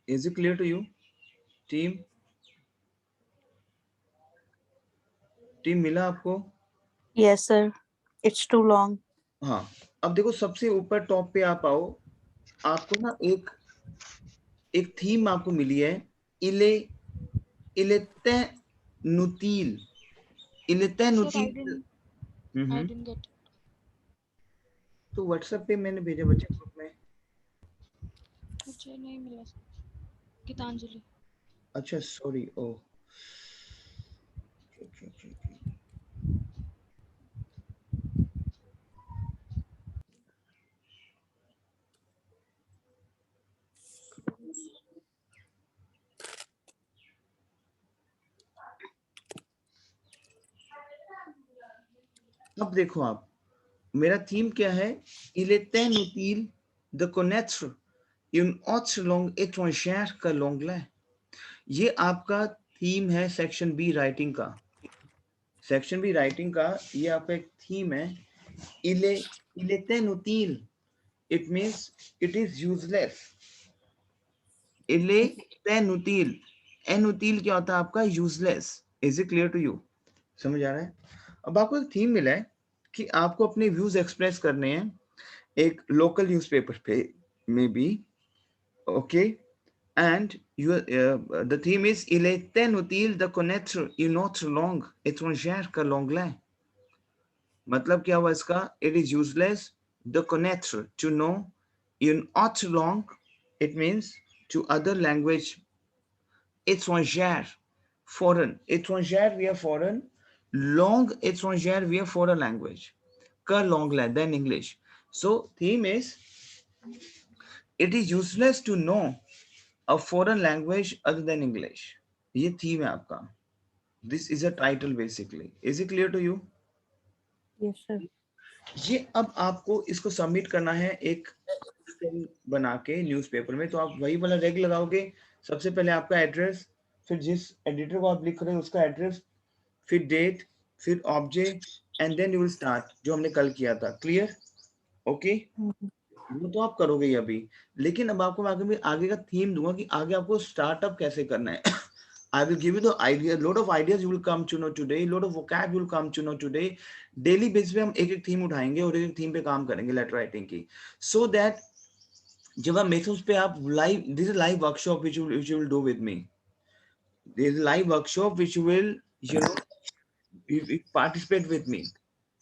Is it clear to you, team? Team मिला आपको? Yes, sir. It's too long. हाँ, अब देखो सबसे ऊपर टॉप पे आप आओ, आपको ना एक एक थीम आपको मिली है, इले इलेते नुतील, इलेते Sir, नुतील। I didn't get. तो व्हाट्सएप पे मैंने भेजा बच्चे ग्रुप में। मुझे नहीं मिला सर। गीतांजलि। अच्छा सॉरी, ओ अब देखो आप, मेरा थीम क्या है? Il est inutile de connaître une autre langue étrangère que l'anglais। ये आपका थीम है सेक्शन बी राइटिंग का। सेक्शन बी राइटिंग का ये आपका एक थीम है। Il est inutile, it means it is useless। Il est inutile, inutile क्या होता है आपका? Useless. Is it clear to you? समझ आ रहा है? अब आपको एक थीम मिला है कि आपको अपने व्यूज एक्सप्रेस करने हैं एक लोकल न्यूज़पेपर पे में भी, okay? And the theme is il est inutile de connaître une autre langue étrangère que l'anglais। मतलब क्या हुआ इसका? It is useless de connaître, to know, une autre langue, it means to other language, étrangère, foreign, étrangère via foreign, langue étrangère via foreign language, que l'anglais, then English। So theme is it is useless to know a foreign language other than English। ये theme है आपका। This is a title basically। Is it clear to you? Yes, sir. ये अब आपको इसको submit करना है एक बना के न्यूज़पेपर में। तो आप वही वाला रेग लगाओगे, सबसे पहले आपका एड्रेस, फिर जिस एडिटर को आप लिख रहे हैं उसका एड्रेस, फिर डेट, फिर object, and then you will start, जो हमने कल किया था। क्लियर? ओके, वो तो आप करोगे ही अभी, लेकिन अब आपको आगे का थीम दूंगा कि आगे आपको स्टार्टअप कैसे करना है। I will give you the idea, lot of ideas you will come to know today, lot of vocab you will come to know today। Daily base पे हम एक एक थीम उठाएंगे और एक एक थीम पे काम करेंगे लेटर राइटिंग की, सो दैट जब आप मेथड्स पे आप live, this is live workshop which you will do with me। There is a live workshop which you will, you know, you participate with me।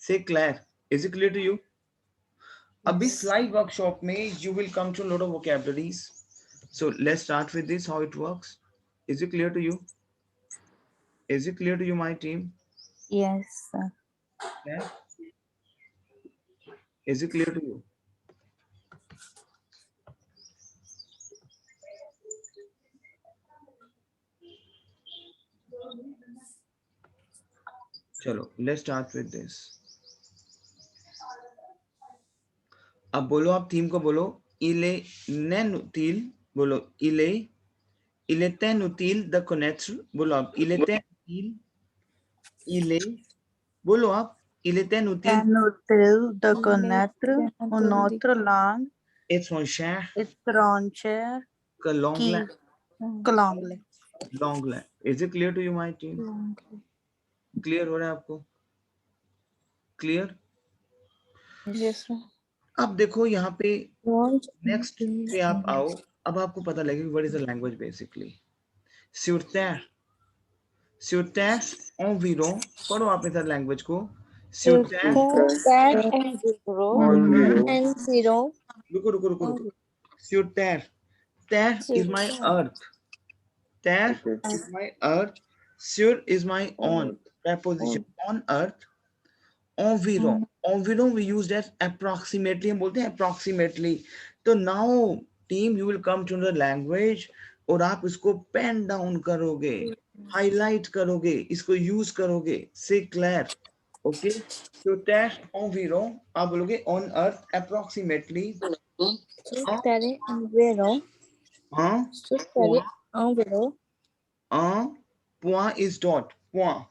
Say Claire, is it clear to you? अब इस live workshop में you will come to a lot of vocabularies। So let's start with this, how it works। Is it clear to you? Is it clear to you, my team? Yes, sir. Yeah? Is it clear to you? चलो let's start with this। अब बोलो, आप theme को बोलो। इले नेनुtil, बोलो इले tenutil de connaître, बोलो आप इले tenutil, इले, बोलो आप इले tenutil Inútil de connaître une autre langue étrangère étrangère que l'anglais, que l'anglais. l'anglais। Is it clear to you, my team? Clear हो रहा है आपको? क्लियर? Yes, sir. अब देखो यहाँ पे नेक्स्ट पे आप आओ, अब आपको पता लगेगा what is the language basically. sur terre, sur terre environ, पढ़ो आप इधर लैंग्वेज को। sur terre, That and zero and zero. रुको रुको रुको रुको। sur terre, terre is my earth, terre is my earth, sur is my on, preposition on earth, environ, environ we used as approximately, हम बोलते हैं approximately। तो now team you will come to the language और आप इसको pen down करोगे, highlight करोगे, इसको यूज करोगे। Say clear? ओके, तो टेस्ट environ आप बोलोगे on earth approximately, Sustere enviro. un Sustere enviro. point is dot, point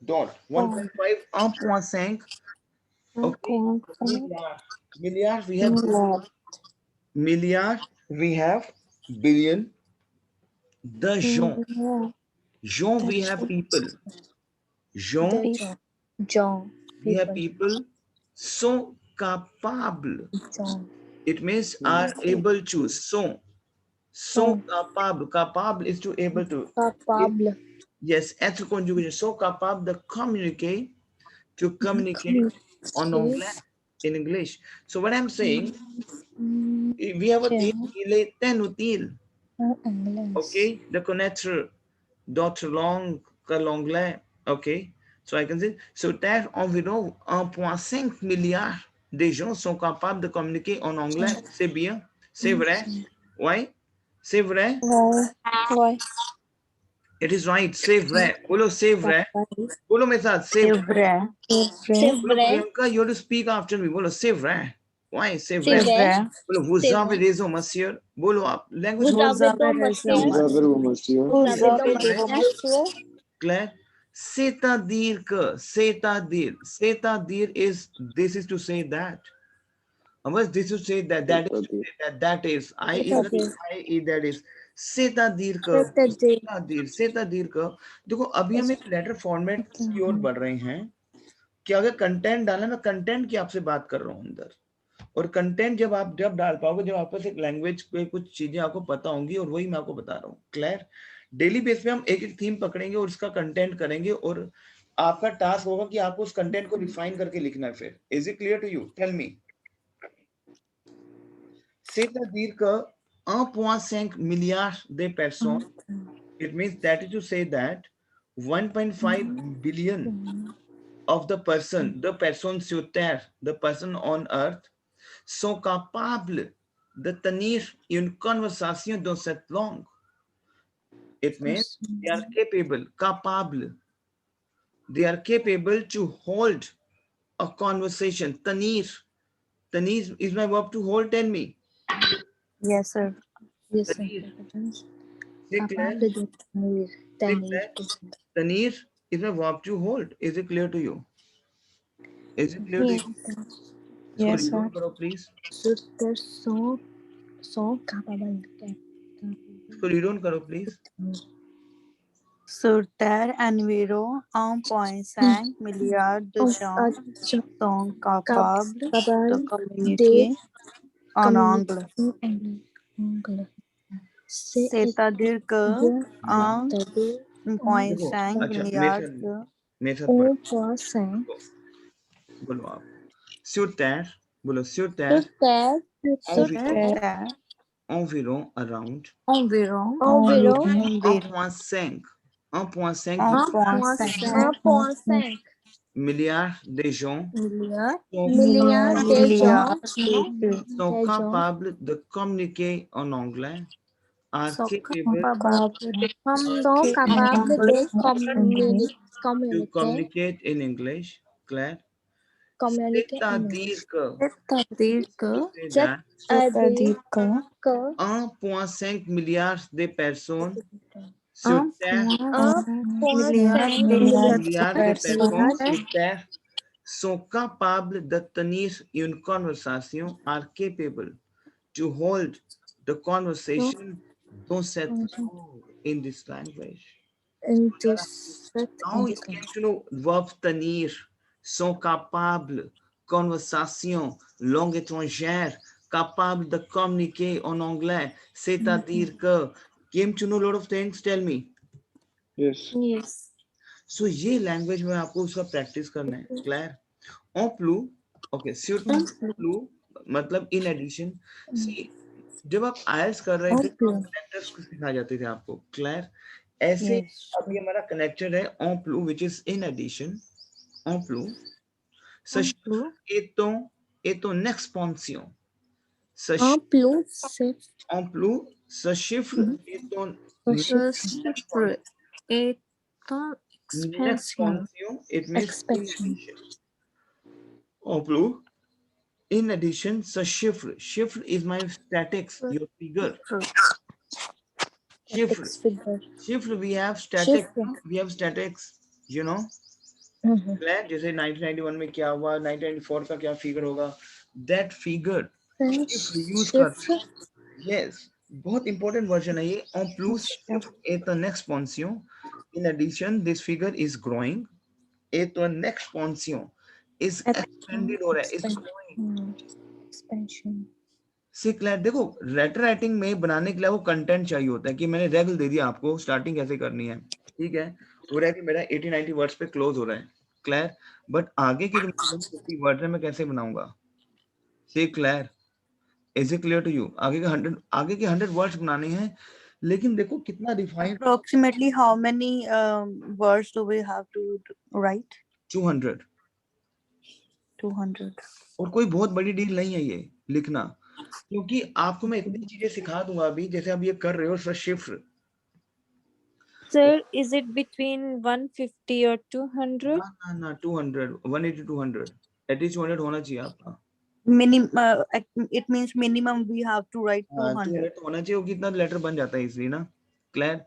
dot 1.5 1.5, okay, milliard, milliard we have Milliard. milliard, we have billion, The gens. Yeah. Gens, we have people. Gens, John. we have people. Sont capables. John. It means are able to. Sont capables. Capable is to able to. Capable. Yes, être conjugation. Sont capables de communicate, to communicate en anglais, in English. So what I'm saying, we have a theme, il est inutile. Okay, de connaître d'autres langues que l'anglais. Okay, so I can say, sur Terre, environ 1,5 milliard de gens sont capables de communiquer en anglais. C'est bien, c'est vrai. Ouais, c'est vrai. Ouais. It is right, c'est vrai. Bolo, c'est vrai. Bolo मेरे साथ, c'est vrai. vrai. C'est Bolo, vrai. Priyanka, you have to speak after me. Bolo, c'est vrai. Ouais, c'est C'est vrai. vrai. Bolo, vous C'est avez vrai. raison, monsieur. Bolo, आप language Vous avez donc monsieur. Vous avez donc monsieur. Claire, c'est-à-dire que, c'est-à-dire is, this is to say that. Unless this is to say that, that is to say that, that is, I is, that is. c'est-à-dire que, c'est-à-dire que, देखो अभी हम एक letter format की ओर बढ़ रहे हैं कि अगर कंटेंट डालना, मैं कंटेंट की आपसे बात कर रहा हूँ अंदर, और कंटेंट जब आप जब डाल पाओगे, जब आपके पास एक लैंग्वेज पे कुछ चीजें आपको पता होंगी, और वही मैं आपको बता रहा हूँ. क्लियर? डेली बेस पे हम एक एक थीम पकड़ेंगे और उसका कंटेंट करेंगे, और आपका टास्क होगा कि आपको उस कंटेंट को रिफाइन करके लिखना है. फिर is it clear to you? Tell me. C'est-à-dire que 1,5 milliard de personnes, it means that is to say that 1.5 billion of the person sur terre, the person on earth, sont capables de tenir une conversation dans cette langue. It means they are capable to hold a conversation. Tenir is my verb to hold. Tell me. Yes, sir. Yes, sir. Tenir. C'est clair? Tanir is a verb to hold. Is it clear to you? Is it clear to you? Yes, Sorry, sir. करो please. So capable. Sorry, करो please. Sur Terre, environ 1,5 milliard de gens sont capables de communiquer en anglais. C'est-à-dire que 1,5 अच्छा milliard मेरे साथ पढ़ो. बोलो आप. Sur terre, बोलो sur terre. Environ, around. environ 1,5 milliards de gens sont capables de communiquer en anglais, are capable to communicate in English. Claire? C'est-à-dire que 1,5 milliard de personnes sur Terre, sur Terre sont capables de tenir une conversation, are capable to hold the conversation dans cette langue, in this language. Now you get to know verb tenir, sont capables, conversation, langue étrangère, capable de communiquer en anglais, c'est-à-dire que, came to know a lot of things. Tell me. Yes. So ये language में आपको उसका practice करना है. Claire? En plus, okay, surtout plus, मतलब in addition. See, जब आप IELTS कर रहे थे तो connectors सिखाए जाते थे आपको. Claire? ऐसे अभी हमारा connector है en plus, which is in addition. En plus, ce chiffre est en expansion. En plus, ce chiffre est en expansion. It means in addition. En plus, in addition, ce chiffre is my statics, your figure. Chiffre, we have statics, you know. जैसे 1991 में क्या हुआ, 1994 का क्या figure होगा, that figure use कर. Yes, बहुत important version है ये. En plus, et un expansion. In addition, this figure is growing. Et un expansion is expanded हो रहा है, is growing. Expansion. सिक्लेट देखो, लेटर राइटिंग में बनाने के लिए वो कंटेंट चाहिए होता है कि मैंने रेगुलर दे दिया आपको स्टार्टिंग कैसे करनी है, ठीक है. हो रहा है कि मेरा 80-90 वर्ड्स पे क्लोज हो रहा है, क्लियर. बट आगे की 50 वर्ड्स में मैं कैसे बनाऊंगा? Say clear, is it clear to you? आगे के 100 वर्ड्स बनाने हैं, लेकिन देखो कितना refined. Approximately how many words do we have to write? 200. 200. और कोई बहुत बड़ी डील नहीं है ये लिखना, क्योंकि आपको मैं इतनी चीजें सिखा दूंगा अभी, जैसे आप ये कर रहे हो shift. Sir, is it between 150 or 200? ना 200, 180 200, एटलीस्ट 200 होना चाहिए आपका. It means minimum we have to write 200. 200 तो होना चाहिए, कितना लेटर बन जाता है इसलिए ना, clear.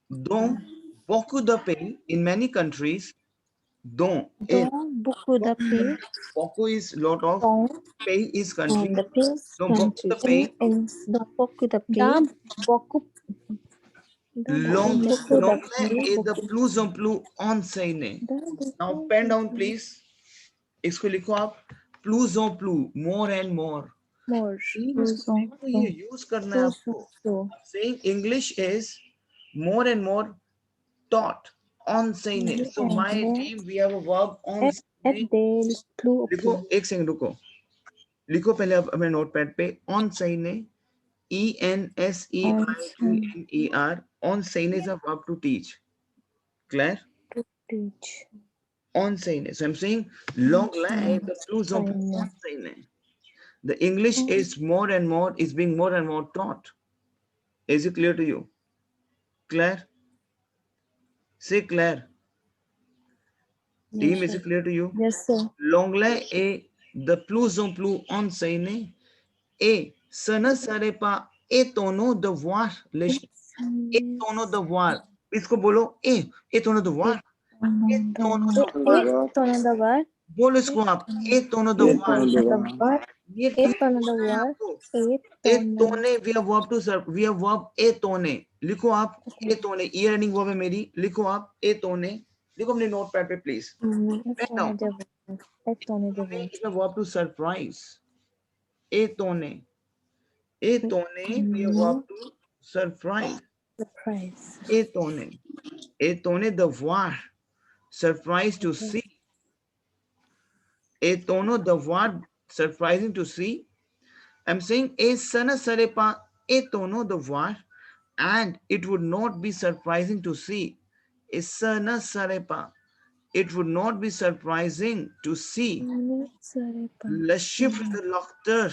Dont beaucoup de pays in many countries. Dont is Beaucoup de pays. beaucoup is lot of, Dans pays is country. the pays Donc beaucoup de pays. Dans beaucoup de pays. Beaucoup. L'anglais est de plus en plus enseigné. Now pen down please. इसको लिखो आप, plus en plus, more and more. More. तो ये use करना है आपको. Saying English is more and more taught, enseigné. So my team, we have a verb enseigné. लिखो, एक सेकंड रुको, लिखो पहले आप अपने नोटपैड पे enseigné, ENSEIGNER. Enseigné is a verb to teach. Clear? To teach. Enseigné. So I'm saying l'anglais, the plus en plus enseigné. The English is more and more, is being more and more taught. Is it clear to you? Claire? Say Claire. Team, is it clear to you? Yes, sir. L'anglais est de plus en plus enseigné et ce ne serait pas étonnant de voir les étonnant de voir. इसको बोलो étonnant de voir. Étonnant de voir. बोलो इसको आप, étonnant de voir. ये étonné, we have verb to serve, we have verb étonné. लिखो आप étonné, ये running verb है मेरी, लिखो आप étonné. लिखो अपने नोटपैड पे प्लीज. इसमें verb to surprise. Étonné. Étonné, we have verb to surprise. Étonné. Étonné de voir. Surprise to see. Étonnant de voir, surprising to see. I'm saying ça ne serait pas étonnant de voir, and it would not be surprising to see. Ça ne serait pas. It would not be surprising to see. Le chiffre de l'acteur.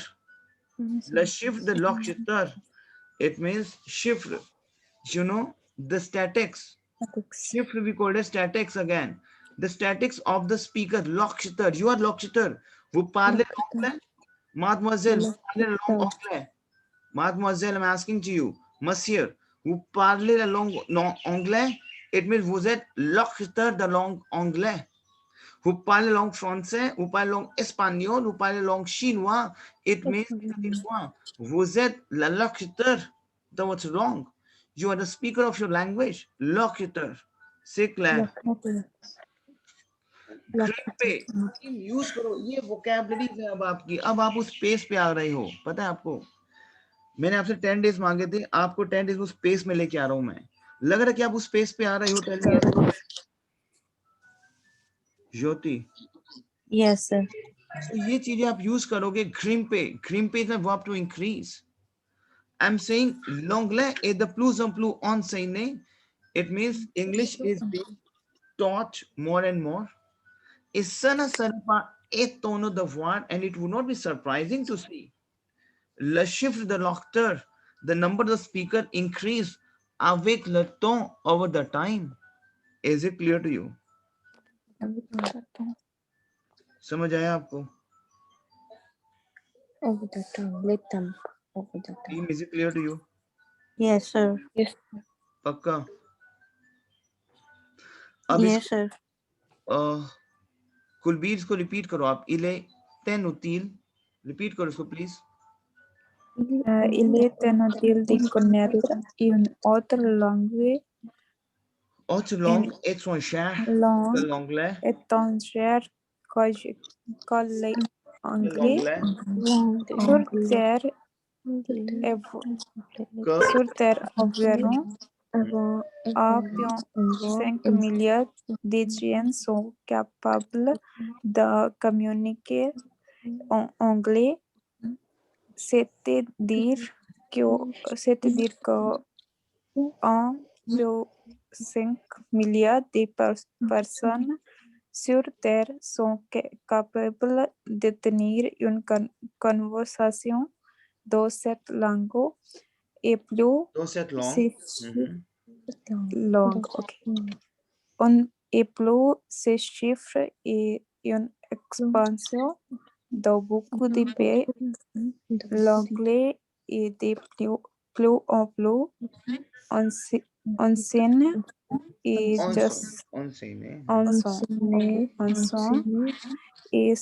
Le chiffre de l'acteur. It means chiffre. You know, the statics. Chiffre we call it statics again. The statics of the speaker. L'acteur. You are l'acteur. Vous parlez anglais? Mademoiselle, Mademoiselle, I'm asking to you, Monsieur, vous parlez la langue anglais? It means vous êtes l'acteur de langue anglais. Vous parlez la langue français, vous parlez la langue espagnole, vous parlez la langue chinois. It means vous êtes l'acteur de what's wrong. You are the speaker of your language. L'acteur. C'est clair. Use करो, ये vocabulary है अब आपकी. अब आप उस pace पे आ रहे हो, पता है आपको. मैंने आपसे 10 डेज मांगे थे, आपको 10 डेज उस पेस में लेके आ रहा हूं मैं. लग रहा है कि आप उस पेस पे आ रहे हो. ज्योति, Yes, sir. तो ये चीजें आप यूज करोगे. ग्रिम पे is a verb to increase. I am saying l'anglais est de plus en plus enseigné. It means English is being taught more and more. Ça ne serait pas étonnant de voir, and it would not be surprising to see. Le chiffre de l'acteur, the number of the speaker increase avec le temps, over the time. Is it clear to you? समझ आया आपको? Over the time, let them over the time. Team, is it clear to you? Yes, sir. Yes. पक्का? अब Yes, sir. Kulbir इसको repeat करो आप. इले तेन उतील, रिपीट करो इसको please. Il est inutile de connaître une autre langue Autre langue étrangère que langue l'anglais. étrangère que l'anglais sur terre sur terre environ $5 milliards d'Égyptiens sont capables de communiquer en anglais, c'est-à-dire que 1,5 milliard de personnes sur Terre sont capables de tenir une conversation dans cette langue et plus Dans cette langue. Et plus ces chiffres et une expansion dans beaucoup de pays, l'anglais est de plus en plus ancienne et juste Enseigné. et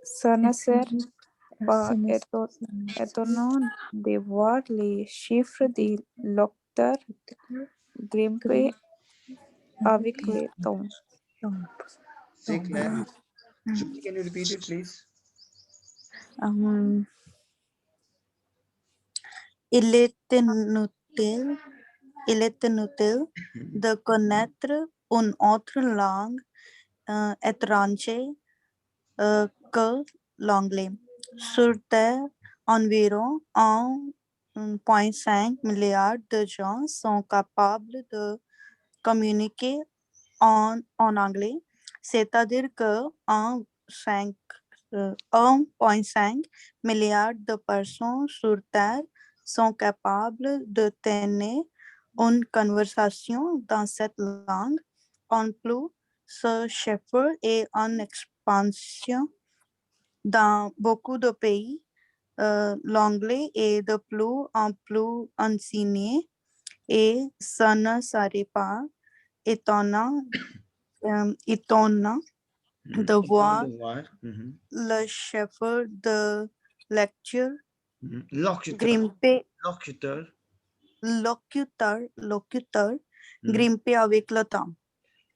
ça ne sert pas étonnant de voir les chiffres des lecteurs grimper avec le temps. C'est clair. Shruti, can you repeat it, please? Il est inutile de connaître une autre langue étrangère que l'anglais. Sur Terre, environ 1,5 milliard de gens sont capables de communiquer en anglais, c'est-à-dire que 1,5 milliard de personnes sur Terre sont capables de tenir une conversation dans cette langue. En plus, ce chiffre est en expansion dans beaucoup de pays. L'anglais est de plus en plus enseigné et ça ne serait pas étonnant de voir le chiffre de lecture grimper grimper avec le temps.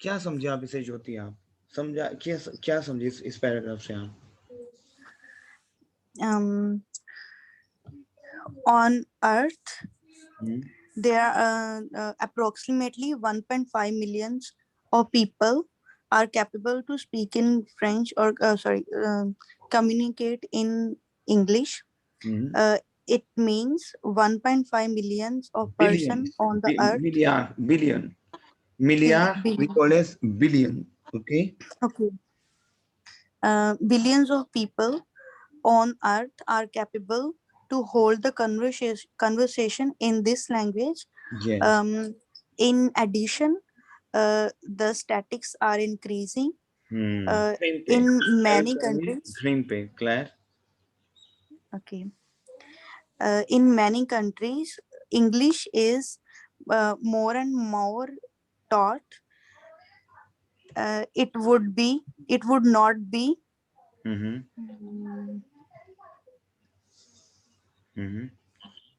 क्या समझे आप इसे ज्योति? आप समझा क्या समझे इस paragraph से आप? On Earth, there are approximately 1.5 million of people are capable to speak in French or communicate in English. It means 1.5 million of persons on the earth. Milliard, we call as billion. Okay. Billions of people on earth are capable to hold the conversation in this language. Yes. In addition, the statistics are increasing in many countries. Claire. Okay. In many countries, English is more and more taught. It would not be.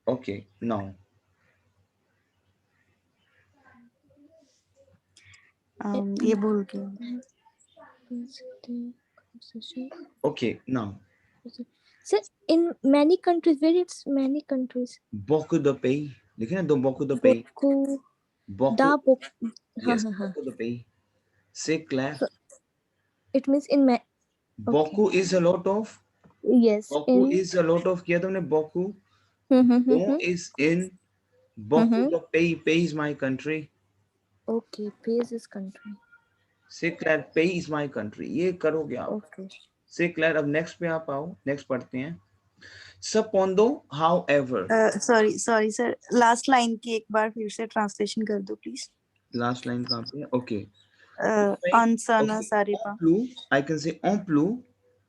Okay, now. ये भूल गया. Okay, now. So in many countries, where it's many countries. Beaucoup de pays. देखिए ना, beaucoup de pays. Beaucoup. Yes, beaucoup de pays. C'est clair. So it means in beaucoup is a lot of. Yes. Beaucoup is a lot of. किया तुमने beaucoup. Bon is in. Beaucoup de pays. Pays is my country. Okay, pays is country. C'est clair. Pays is my country. ये करोगे आप. Okay. C'est clair. अब next पे आप आओ. Next पढ़ते हैं. Cependant, however. Sorry sir. Last line की एक बार फिर से translation कर दो please. Last line कहाँ पे? Okay. I can say en plus,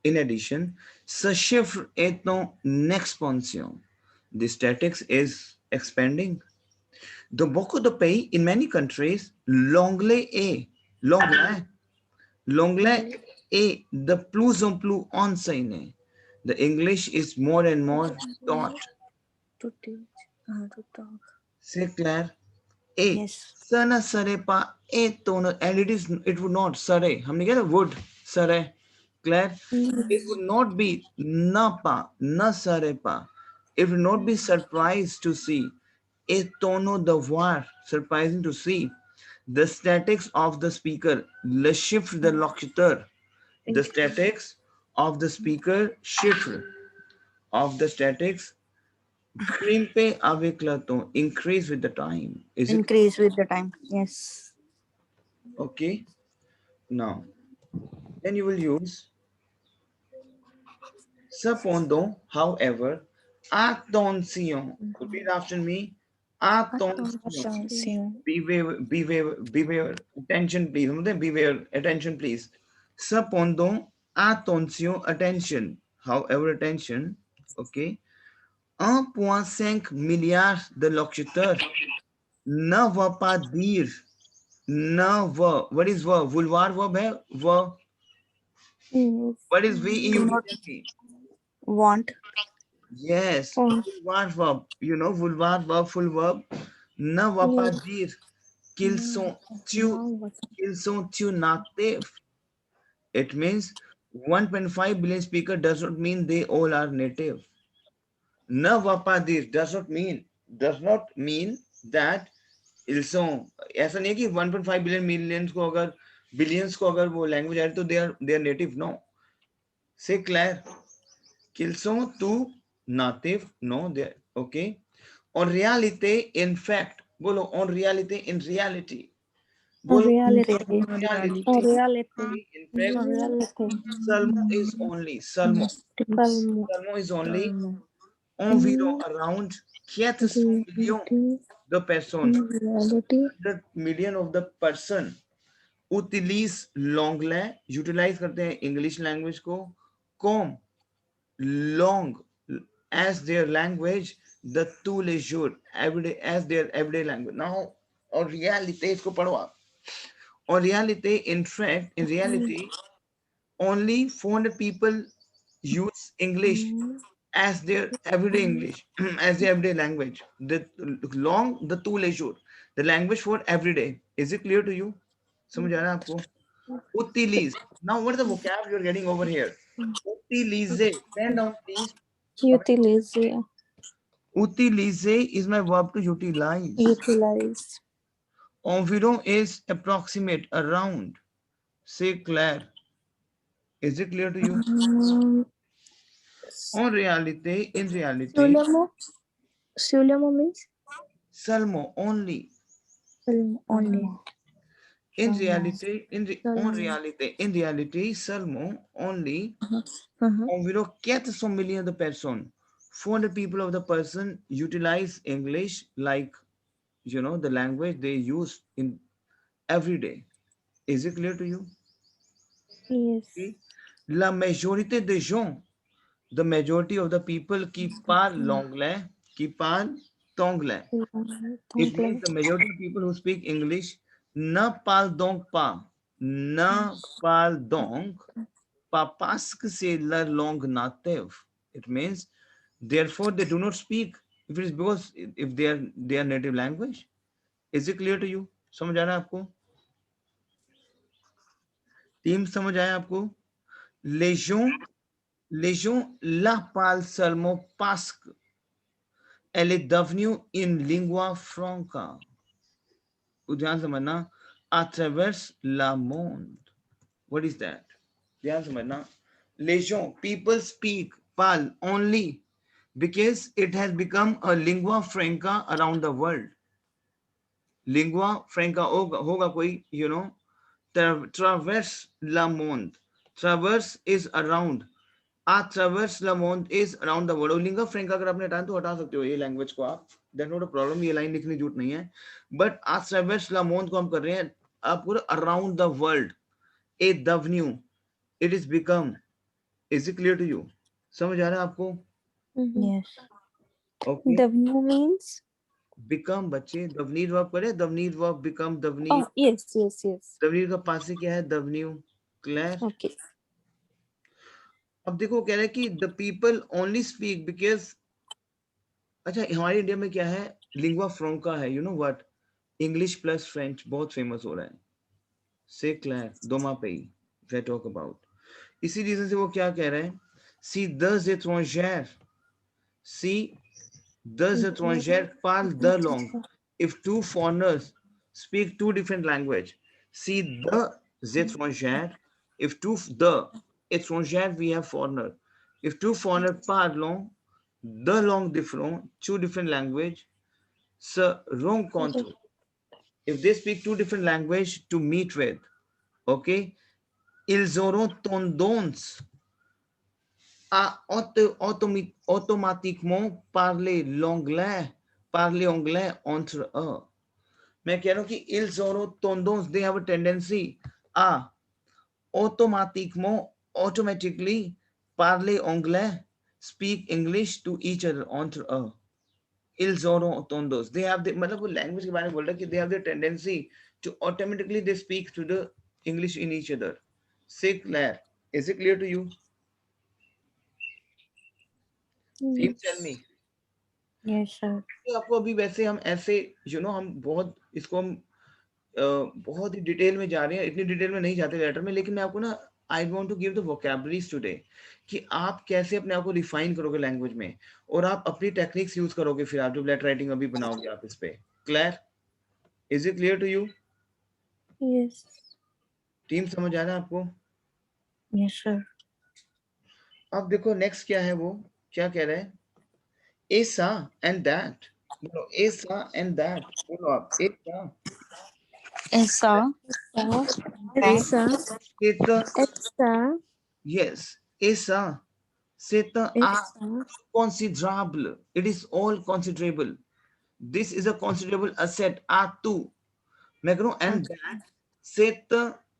in addition, ce chiffre est en expansion. The statistics is expanding. De beaucoup de pays, in many countries, l'anglais est de plus en plus enseigné. The English is more and more taught. To teach. To talk. Say Claire. A. Yes. Sana sare pa e tono, and it would not sare. हमने क्या था would sare. Claire. It would not be na pa na sare pa. It would not be surprised to see e tono the war, surprising to see the statics of the speaker. Le shift the locutor. The statics of the speaker shift of the statics grimpe aviklato increase with the time. Is it Increase with the time. Yes. okay? Now, then you will use cependant, however, attention. Repeat after me. Attention. Attention. Beware, beware, beware. Attention, please. Beware. Attention, please. Cependant, attention, attention. However, attention. Okay. 1,5 milliard de locuteurs ne va pas dire ne va. What is va? Vouloir verb है va. What is V-E-U-T? Want. Yes, Oh. vouloir verb. You know, vouloir verb, full verb. Ne va pas dire qu'ils sont natifs. It means 1.5 billion speaker does not mean they all are native. Ne va pas dire does not mean that ils sont. ऐसा नहीं है कि 1.5 billion millions को अगर billions को अगर वो language है तो they are native. No. Say Claire. Qu'ils sont tout native. No, they are okay. En réalité, in fact. बोलो en réalité, in reality. बोलो Reality. en reality. Reality. In fact, Reality. Salmo is only Salmo. Palmo. Salmo is only environ around 400 millions de personnes. Reality. 100 million of the person utilise l'anglais, utilize करते हैं English language को comme long as their language, the tous les jours, everyday as their everyday language. Now, और reality इसको पढ़ो आप. Or reality, in fact, in reality, only 400 people use English as their everyday English, as their everyday language. The two leisure, the language for everyday. Is it clear to you? समझ आ रहा है आपको? Utilize. Now, what is the vocab you're getting over here? Utilize. Pen down, please. Utilize. Utilize is my verb to utilize. Utilize. Environ is approximate, around. Say Claire. Is it clear to you? En reality, in reality, Sulemo. Sulemo means Salmo only. only. In reality, in reality, Salmo only. Environ 400 million de person. 400 people of the person utilize English like, you know, the language they use in every day. Is it clear to you? Yes. Okay. La majorité des gens, the majority of the people qui parlent l'anglais, qui parlent anglais. It means the majority of people who speak English ne parlent donc pas parce que c'est leur langue native. It means therefore they do not speak if it is because if they are their native language. Is it clear to you? समझ आ रहा है आपको? Team समझ आया आपको? Les gens la parlent seulement parce qu'elle est devenue une lingua franca. ध्यान समझना, à travers le monde. What is that? ध्यान समझना. Les gens, people speak, parle only because it has become a lingua franca around the world. Lingua franca होगा कोई, you know, traverse le monde. Traverse is around. A traverse le monde is around the world. Linga Franka अगर आपने हटाया तो हटा सकते हो ये लैंग्वेज को आप. That's not a problem. ये लाइन लिखनी जरूरत नहीं है. But a traverse le monde को हम कर रहे हैं आप पूरा around the world. A devenue. It is become. Is it clear to you? समझ आ रहा है आपको? Yes. Okay. Devenue means. Become बच्चे. Devenir verb करे. Devenir verb become. Devenir. Oh yes. Devenir का पास से क्या है? Devenue. Claire. Okay. अब देखो कह रहा है कि the people only speak because, अच्छा हमारे इंडिया में क्या है, लिंगुआ फ्रॉन्का है, you know what, English plus French बहुत फेमस हो रहा है, से क्लैर दो माँ पे ही टॉक अबाउट, इसी रीजन से वो क्या कह रहे हैं, सी deux étrangères, C deux étrangères parlent de langue. If two foreigners speak two different language, see the étrangères, if two the étrangères we have foreigner, if two foreigners parlent de langue différent, two different language, se rencontrent. If they speak two different language to meet with, okay, ils auront tendance à automatiquement parler anglais entre eux. मैं कह रहा हूं कि ils auront tendance, they have a tendency à automatiquement, automatically parler anglais, speak English to each other entre eux. Ils auront tendance, they have the, मतलब वो language के बारे में बोल रहा है कि they have the tendency to automatically they speak to the English in each other. Say clear. Is it clear to you? Please tell me. Yes, sir. तो आपको अभी वैसे हम ऐसे हम बहुत इसको हम बहुत ही डिटेल में जा रहे हैं, इतनी डिटेल में नहीं जाते लेटर में, लेकिन मैं आपको ना I want to give the vocabularies today कि आप कैसे अपने आप को रिफाइन करोगे लैंग्वेज में और आप अपनी टेक्निक्स यूज करोगे, फिर आप जो लेटर राइटिंग अभी बनाओगे आप इस पे। Clear? Is it clear to you? Yes. Team समझ आ रहा है आपको? Yes, sir. अब देखो नेक्स्ट क्या है, वो क्या कह रहा है, ऐसा एंड दैट, बोलो ऐसा एंड दैट, बोलो आप ऐसा, Essa. Essa, c'est essa, yes, ऐसा c'est un acte essa, considerable, it is all considerable, this is a considerable asset, atu मैं करूं, and that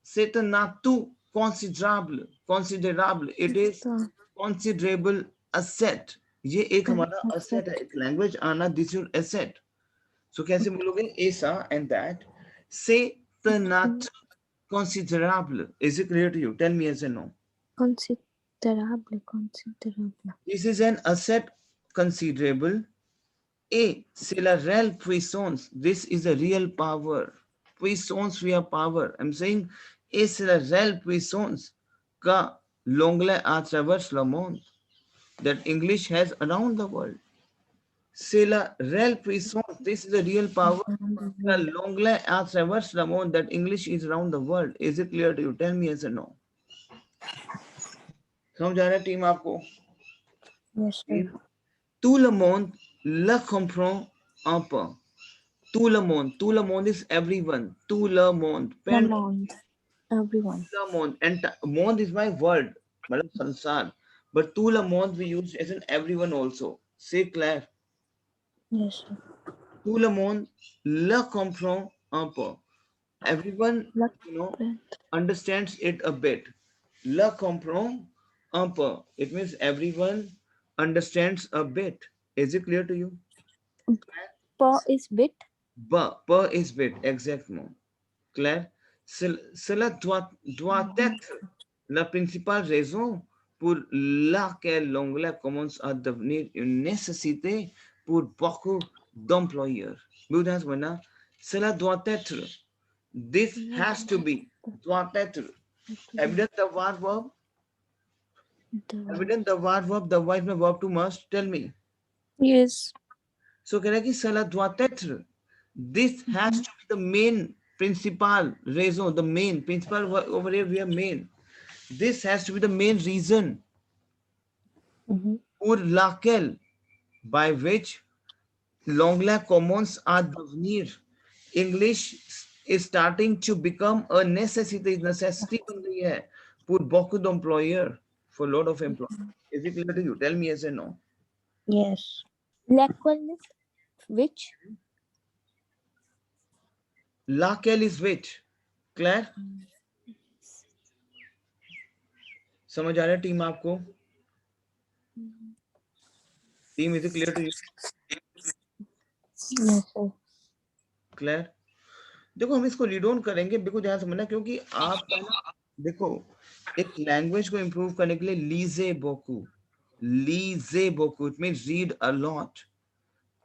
c'est un atout considerable, considerable, it is essa, considerable asset, ये एक हमारा asset है, एक language आना, this is your asset, so कैसे बोलोगे ऐसा and that, c'est un atout considerable, is it clear to you? Tell me yes or no. considerable, considerable. This is an asset considerable. A, c'est la réelle puissance. This is a real power. Puissance, we have power. I'm saying, A, c'est la réelle puissance que l'anglais a traverse le monde, that English has around the world. C'est la réelle puissance. This is a real power que l'anglais a traverse le monde, that English is around the world. Is it clear to you? Tell me yes or no. समझ आ रहा है team आपको? Yes, sir. Tout le monde le comprend un peu. Tout le monde is everyone. Tout le monde. Pen, Lamont. Everyone. tout le monde. And monde is my word. मतलब संसार. But tout le monde we use as an everyone also. C'est clair. Yes, sir. Tout le monde le comprend un peu. Everyone, Le understands it a bit. Le comprend un peu. It means everyone understands a bit. Is it clear to you? Pa is bit. Per is bit, exactement. Claire, cela doit être la principale raison pour laquelle l'anglais commence à devenir une nécessité pour beaucoup d'employeurs. Cela doit être. This has to be. Doit être. Evident the verb. Evident the verb. The verb to must. Tell me. Yes. So कह रहा है कि cela doit être. This has to be the main principal raison, the main principal over here we have main. This has to be the main reason pour laquelle, by which l'anglais commence à devenir, English is starting to become a necessity बन गई है pour beaucoup d'employeurs, for a lot of employers. Is it clear to you? Tell me yes or no. Yes. Laquelle is which? Laquelle is which? Claire? समझ आ रहा है team आपको? Team is clear to you? Yes, sir. Clear? देखो हम इसको read on करेंगे, बिल्कुल ध्यान समझना, क्योंकि आपका ना देखो एक लैंग्वेज को इंप्रूव करने के लिए लीजे बोकू, लीजे बोकू it means read a lot,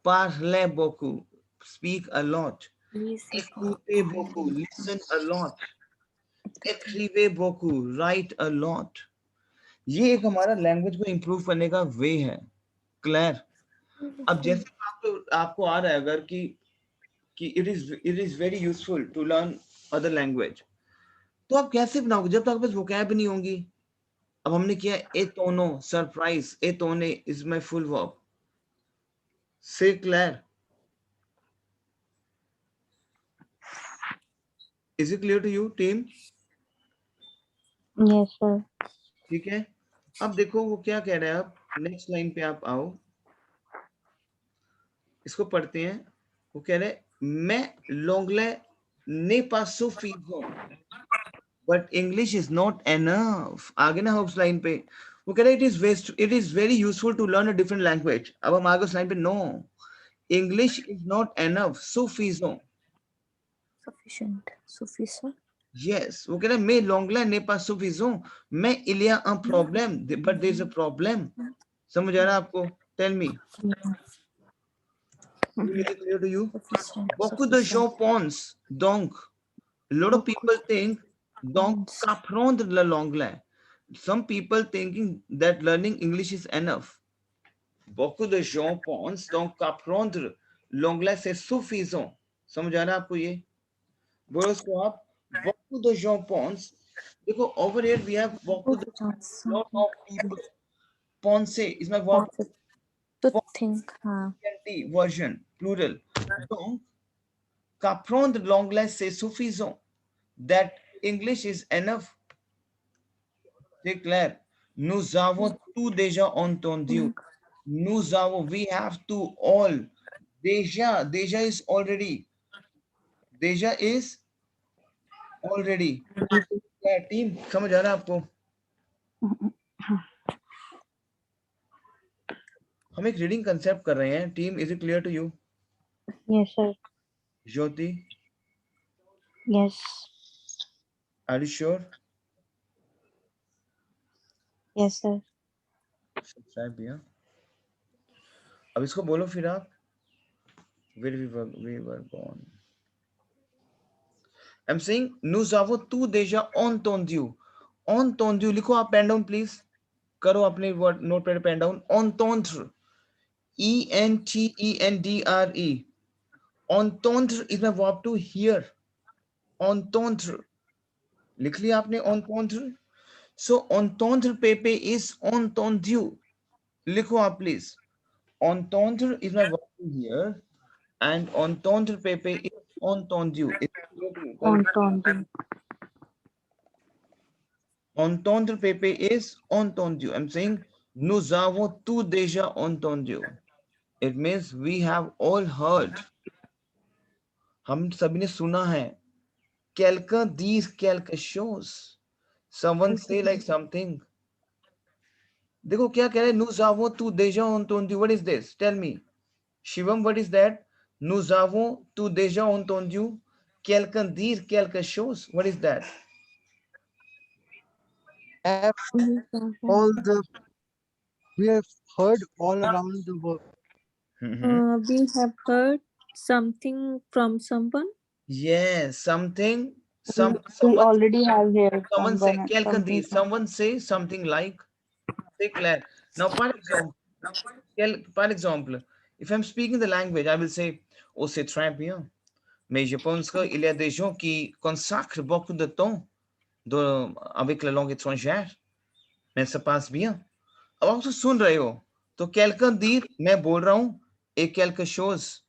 parler beaucoup, speak a lot, écoutez beaucoup, listen a lot, écrivez beaucoup, write a lot. ये एक हमारा लैंग्वेज को इंप्रूव करने का वे है। क्लियर? अब जैसे आपको आ रहा है अगर कि it is very useful to learn other language, तो आप कैसे बनाओगे जब तक आपके पास वोकैब नहीं होंगी। अब हमने किया ए तोनो सरप्राइज, ए तोने इज माय फुल वर्ब। से clear? Is it clear to you team? Yes, sir. ठीक है, अब देखो वो क्या कह रहा है। अब नेक्स्ट लाइन पे आप आओ, इसको पढ़ते हैं। वो कह रहे मैं l'anglais n'est pas suffisant but English is not enough। आगे ना उस लाइन पे वो कह रहे it is very useful to learn a different language। अब हम आगे उस लाइन पे no, English is not enough, suffisant। Sufficient. Yes, वो कह रहे mais l'anglais n'est pas suffisant, mais il y a un problème, but there is a problem। समझ आ रहा है आपको? Tell me, is it clear to you? Beaucoup de gens pensent donc, a lot of people think donc qu'apprendre l'anglais. Some people thinking that learning English is enough. Beaucoup de gens pensent donc qu'apprendre l'anglais c'est suffisant। समझ आ रहा है आपको ये? बोलो उसको आप। Beaucoup de gens pensent, देखो over here we have beaucoup de lot of people। Penser is my verb To think. version plural। Donc qu'apprendre l'anglais c'est suffisant, that English is enough। C'est clair? Nous avons tout déjà entendu। Nous avons, we have to all। Déjà, déjà is already। déjà is already। क्या team समझ आ रहा है आपको? हम एक reading concept कर रहे हैं team. Is it clear to you? Yes, sir. Jyoti, Yes. Are you sure? Yes, sir. Subscribe भैया। अब इसको बोलो फिर आप। Where we were born। I'm saying nous avons tout déjà entendu। entendu लिखो आप, पेन डाउन प्लीज करो अपने word notepad pen down. entendre, entendre। entendre is my verb to hear। entendre लिख लिया आपने entendre। so entendre पेपे is entendu। लिखो आप please. entendre is my verb to hear and entendre पेपे is entendu। Entendu. Entendre Pepe is entendu। I'm saying nous avons tout déjà entendu। It means we have all heard। हम सभी ने सुना है। Quelqu'un dit quelque chose। Someone say like something। देखो क्या कह रहे हैं? Nous avons tout déjà entendu। What is this? Tell me, Shivam, what is that? Nous avons tout déjà entendu quelqu'un dire quelque chose। What is that? We have heard all around the world. We have heard something from someone. Yes, something, We someone, already have heard someone say, someone quelqu'un something dit, someone say something like, c'est clair. Now, par exemple, if I'm speaking the language, I will say, oh, c'est très bien. Mais je pense qu'il y a des gens qui consacrent beaucoup de temps avec la langue étrangère, mais ça passe bien। अब आप तो सुन रहे हो, तो quelqu'un dire, मैं बोल रहा हूँ, et quelque chose।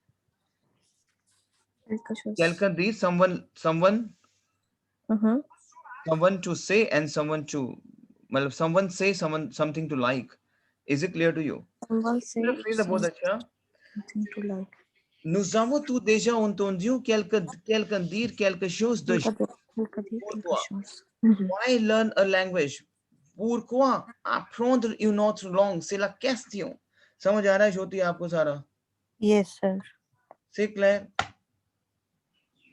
Quelqu'un dire, someone to say and someone to, मतलब someone say something to like। Is it clear to you? Someone say Phrase बहुत अच्छा। something to like. Nous avons tout déjà entendu quelqu'un dire quelque chose de Pourquoi? why learn a language? Pourquoi apprendre une autre langue? C'est la question। समझ आ रहा है ज्योति आपको सारा? Yes, sir. C'est clair?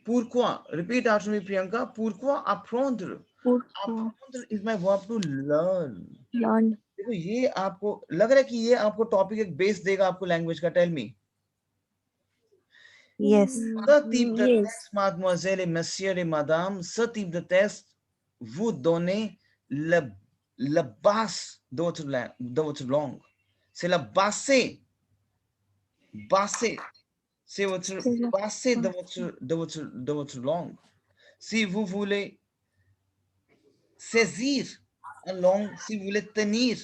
Pourquoi? Repeat after me, Priyanka। Pourquoi apprendre? Aprendre is my verb to learn. Learn. देखो ये आपको लग रहा है कि ये आपको टॉपिक एक बेस देगा आपको लैंग्वेज का. Tell me. Yes. Ce type de Yes. texte, mademoiselle et monsieur et madame, ce type de texte vous donnez la base de votre langue. C'est la base. Base. C'est votre base de votre langue. Si vous voulez saisir la langue, si vous voulez tenir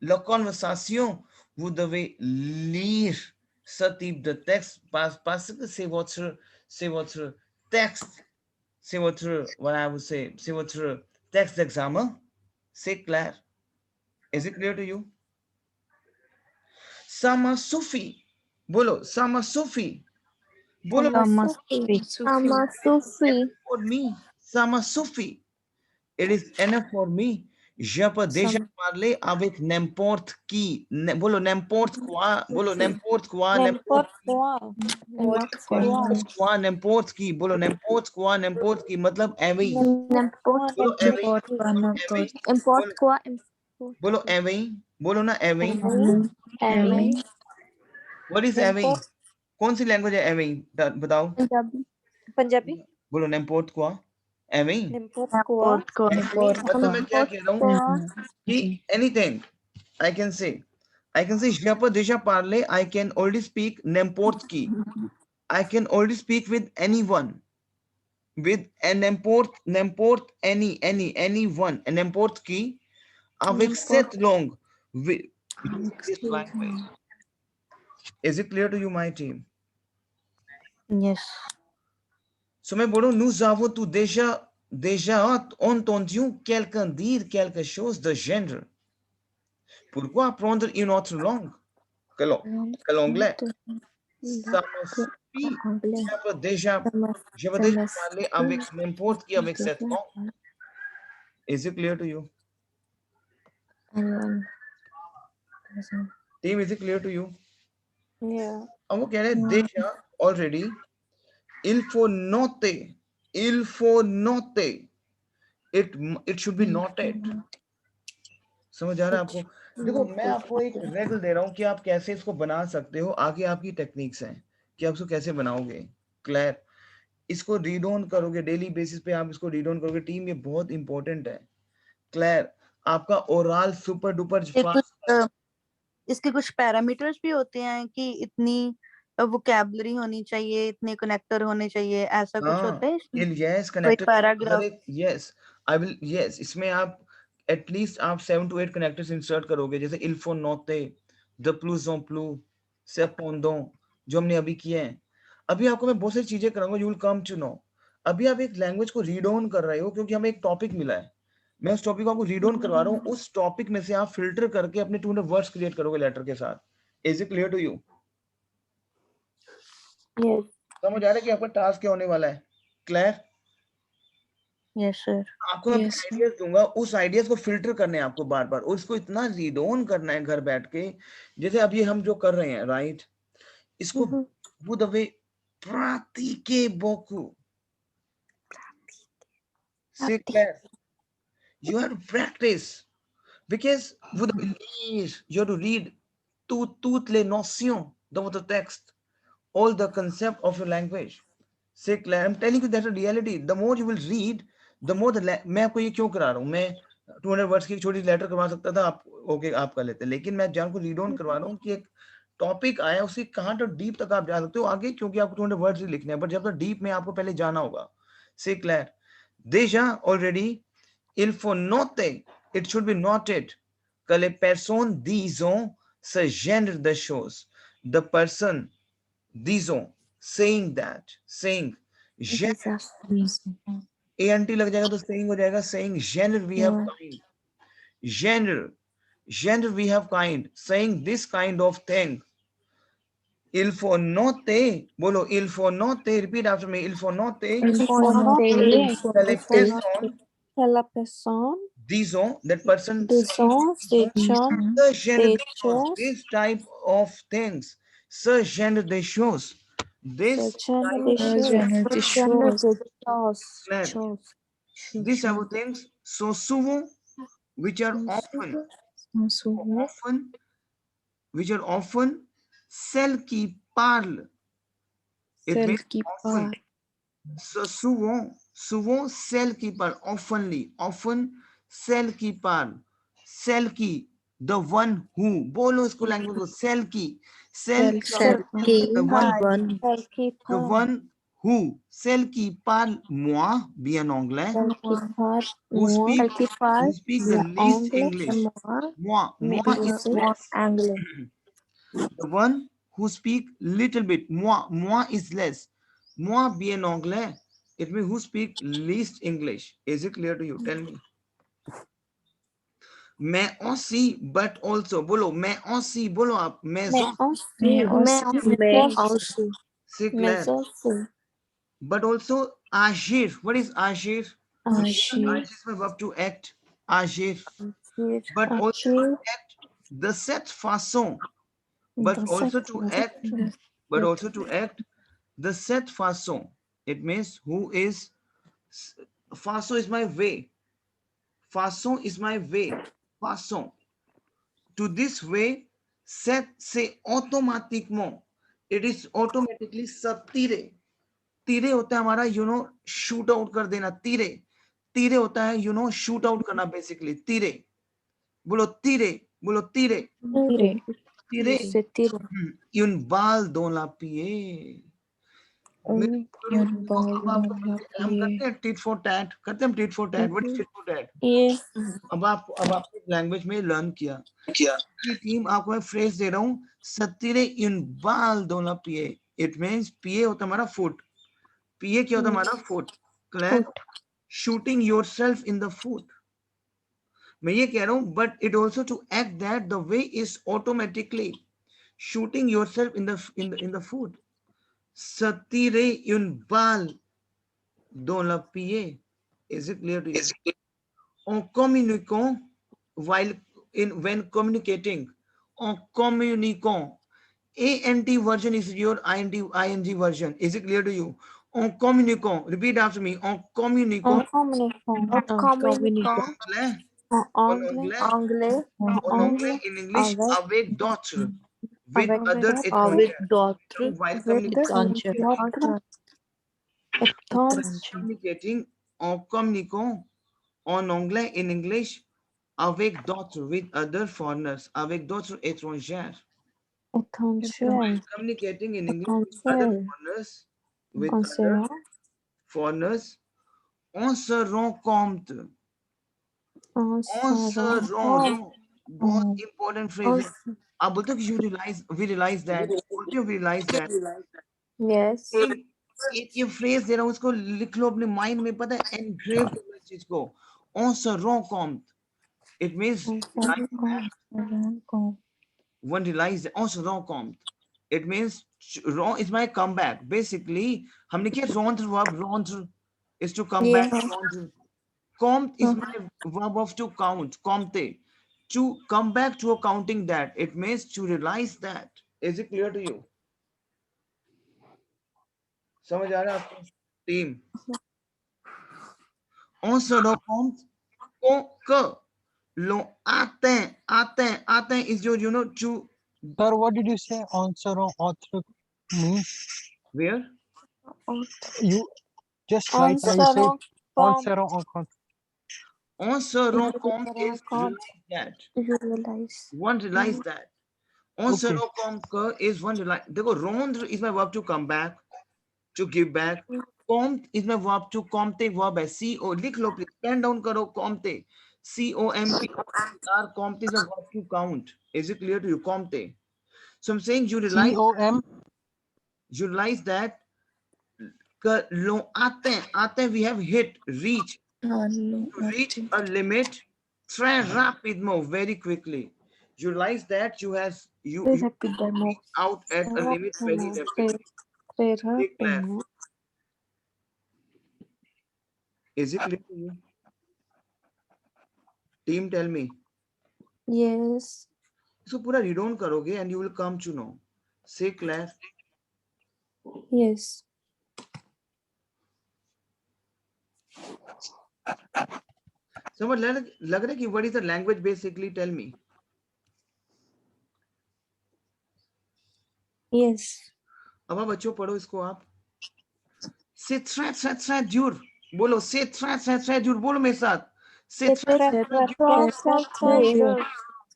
la conversation, vous devez lire ce type de texte parce que c'est votre texte, c'est votre, what I would say, c'est votre texte d'examen. C'est clair. Is it clear to you? Ça m'a suffi. Bolo, ça m'a suffi. Bolo, Amasufi. for me, ça m'a suffi. It is enough for me. Je peux déjà parler avec n'importe qui. Bolo n'importe quoi. Bolo n'importe quoi. N'importe quoi. N'importe qui. Bolo n'importe quoi. N'importe qui. मतलब एवं ही. बोलो एवं ही. एवं. Import quoi? बोलो एवं ही. बोलो ना एवं ही. What is एवं ही? कौन सी लैंग्वेज है एवं ही? बताओ. पंजाबी. बोलो n'importe quoi. एवं ही. N'importe quoi. मतलब मैं क्या कह रहा हूँ कि anything I can say je peux déjà parler. I can already speak n'importe qui. I can already speak with anyone, with an n'importe anyone, and n'importe qui avec cette langue, with this language. Is it clear to you, my team? Yes. So मैं बोलूँ nous avons tout déjà entendu quelqu'un dire quelque chose de genre. Pourquoi apprendre une autre langue que l'anglais? Ça me suffit. Je peux déjà parler avec n'importe qui avec cette langue. Is it clear to you? Team, is it clear to you? Yeah. अब वो कह रहे हैं déjà already. Il faut noter. It should be noted. समझ आ रहा है आपको? देखो मैं आपको एक रेगल दे रहा हूँ कि आप कैसे इसको बना सकते हो. आगे आपकी टेक्निक्स हैं कि आप इसको कैसे बनाओगे. क्लियर? इसको रीड ऑन करोगे डेली बेसिस पे. आप इसको रीड ऑन करोगे. टीम ये बहुत इंपॉर्टेंट है. क्लियर? आपका ओरल सुपर डुपर फास्ट. इसके कुछ पैरामीटर्स भी होते हैं कि इतनी वोकैबुलरी होनी चाहिए, इतने कनेक्टर होने चाहिए, ऐसा कुछ होता है इसमें? यस कोई connector. Paragraph? Yes I will. Yes इसमें आप एटलीस्ट आप 7 to 8 कनेक्टर्स इंसर्ट करोगे. जैसे il faut noter, de plus en plus, cependant, जो हमने अभी किए हैं. अभी आपको मैं बहुत सारी चीजें कराऊंगा. You will come to know. अभी आप एक लैंग्वेज को रीड ऑन कर रहे हो क्योंकि हमें एक टॉपिक मिला है. मैं उस टॉपिक को आपको रीड ऑन करवा रहा हूँ. उस टॉपिक में से आप फिल्टर करके अपने 200 वर्ड्स क्रिएट करोगे लेटर के साथ. Is it clear to you? Yes. समझ आ रहा है कि आपका टास्क क्या होने वाला है? क्लियर? Yes sir. आपको मैं आइडियाज दूंगा. उस आइडियाज को फिल्टर करने हैं आपको बार बार और इसको इतना रीड ऑन करना है घर बैठ के. जैसे अब ये हम जो कर रहे हैं राइट, इसको vous devez pratiquer beaucoup. C'est clair. You have to practice because vous devez lire. You have to read toutes les notions de votre texte, all the concept of your language. C'est clair. I'm telling you that's a reality. The more you will read, the more the मैं आपको ये क्यों करा रहा हूँ. मैं 200 words की एक छोटी लेटर करवा सकता था. आप ओके आप कर लेते, लेकिन मैं जान को रीड ऑन करवा रहा हूँ कि एक टॉपिक आया उसकी कहाँ तक डीप तक आप जा सकते हो आगे, क्योंकि आपको 200 वर्ड्स ही लिखने हैं. बट जब तक डीप में आपको पहले जाना होगा. C'est clair. Déjà already il faut noter. It should be noted que les personnes disons ce genre de choses. The person disons saying that, saying genre. ANT लग जाएगा तो saying हो जाएगा. saying genre we have kind. Genre we have kind. saying this kind of thing. Il faut noter. बोलो il faut noter. Repeat after me. Il faut noter. Que la personne Disons that person disons ces gens ce genre de choses, choses. this type of things, ce genre de choses, this Ce genre de choses. Claire. These type of things. So souvent, which are often, celle qui parle. It Celle means qui often. parle. So souvent, celle qui parle, often, celle qui parle, celle qui, the one who, bolo isko language ko, celle qui, Celle qui, the one, celle qui the parle. one who, celle qui parle, moi, bien anglais, Celle qui parle, who moi. speak, Celle qui parle, who speak the moi least anglais, English, moi is moi less, anglais. the one who speak little bit, moi is less, moi bien anglais, it means who speak least English. Is it clear to you? Tell me. मैं aussi, but also, बोलो मैं aussi, बोलो आप मैं aussi. c'est Mais clair. aussi. But also agir. What is agir? Agir. Agir is my verb to act. Agir. But also to Agir. act de cette façon. But also to act. But also to act de cette façon. It means who is. Façon is my way. Façon is my way. Façon. To this way, set say automatiquement. It is automatically satire. तीरे होता है हमारा shoot out कर देना. तीरे तीरे होता है शूट आउट करना बेसिकली. तीरे बोलो तीरे बोलो तीरे तीरे C'est tiré. une balle dans la pied. हम करते हैं टिट फॉर टैट. करते हैं tit for tat. What is tit for tat? Yes. अब आपने लैंग्वेज में लर्न किया. टीम आपको मैं फ्रेज दे रहा हूँ. सतीरे इन बाल दो ला पिए. इट मींस पिए होता हमारा फुट. पिए क्या होता हमारा foot. Clear. Shooting yourself in the foot. मैं ये कह रहा हूँ but it also to act that the way is automatically shooting yourself in the foot. Satire un bal dans la pied. Is it clear to you? En communiquant when communicating. En communiquant. ANT version is your ing version. Is it clear to you? En communiquant. Repeat after me. En communiquant. Anglais. En anglais, in English, avec d'autres. With other étrangers. While communicating en communiquant en anglais, in English, avec d'autres, with other foreigners, avec d'autres étrangers. While communicating in English with other foreigners, with other foreigners, on se rend compte. On se rend. बहुत important phrase. आप बोलते हो कि we realize that. बोलते हो we realize that. Yes. एक ये phrase दे रहा हूँ उसको लिख लो अपने माइंड में. पता है एनग्रेव करना इस चीज को. On se rend compte. It means one realize. On se rend compte. It means rend is my comeback. Basically हमने क्या rendre verb. Rendre is to come back. Rendre. Compte is my verb of to count. Compte. To come back to a counting that. It means to realize that. Is it clear to you? समझ आ रहा है आपको team? On se rend compte que l'on atteint is your to. Sir, what did you say? Answer or author means? Where? You just right now you said answer or author. On se rend compte is realize that. One realize that. On se rend compte que is one realize. देखो rendre is my verb to come back, to give back. Compte is my verb to compte verb है. C-O लिख लो please. Pen down करो compte. C-O-M-P. Compte is a verb to count. Is it clear to you? Compte. So I'm saying you realize. C-O-M. You realize that. Que l'on atteint we have hit, reach. To reach a limit très rapidement, very quickly. You realize that you reach out at a limit very rapidly. Is it clear to you? Team, tell me. Yes. So पूरा read on करोगे and you will come to know. Say class. Yes. समझ लग रहा है कि what is the language basically? Tell me. Yes. अब आप बच्चों पढ़ो इसको आप. C'est très très très dur. बोलो c'est très très très dur. बोलो मेरे साथ. C'est très très très dur.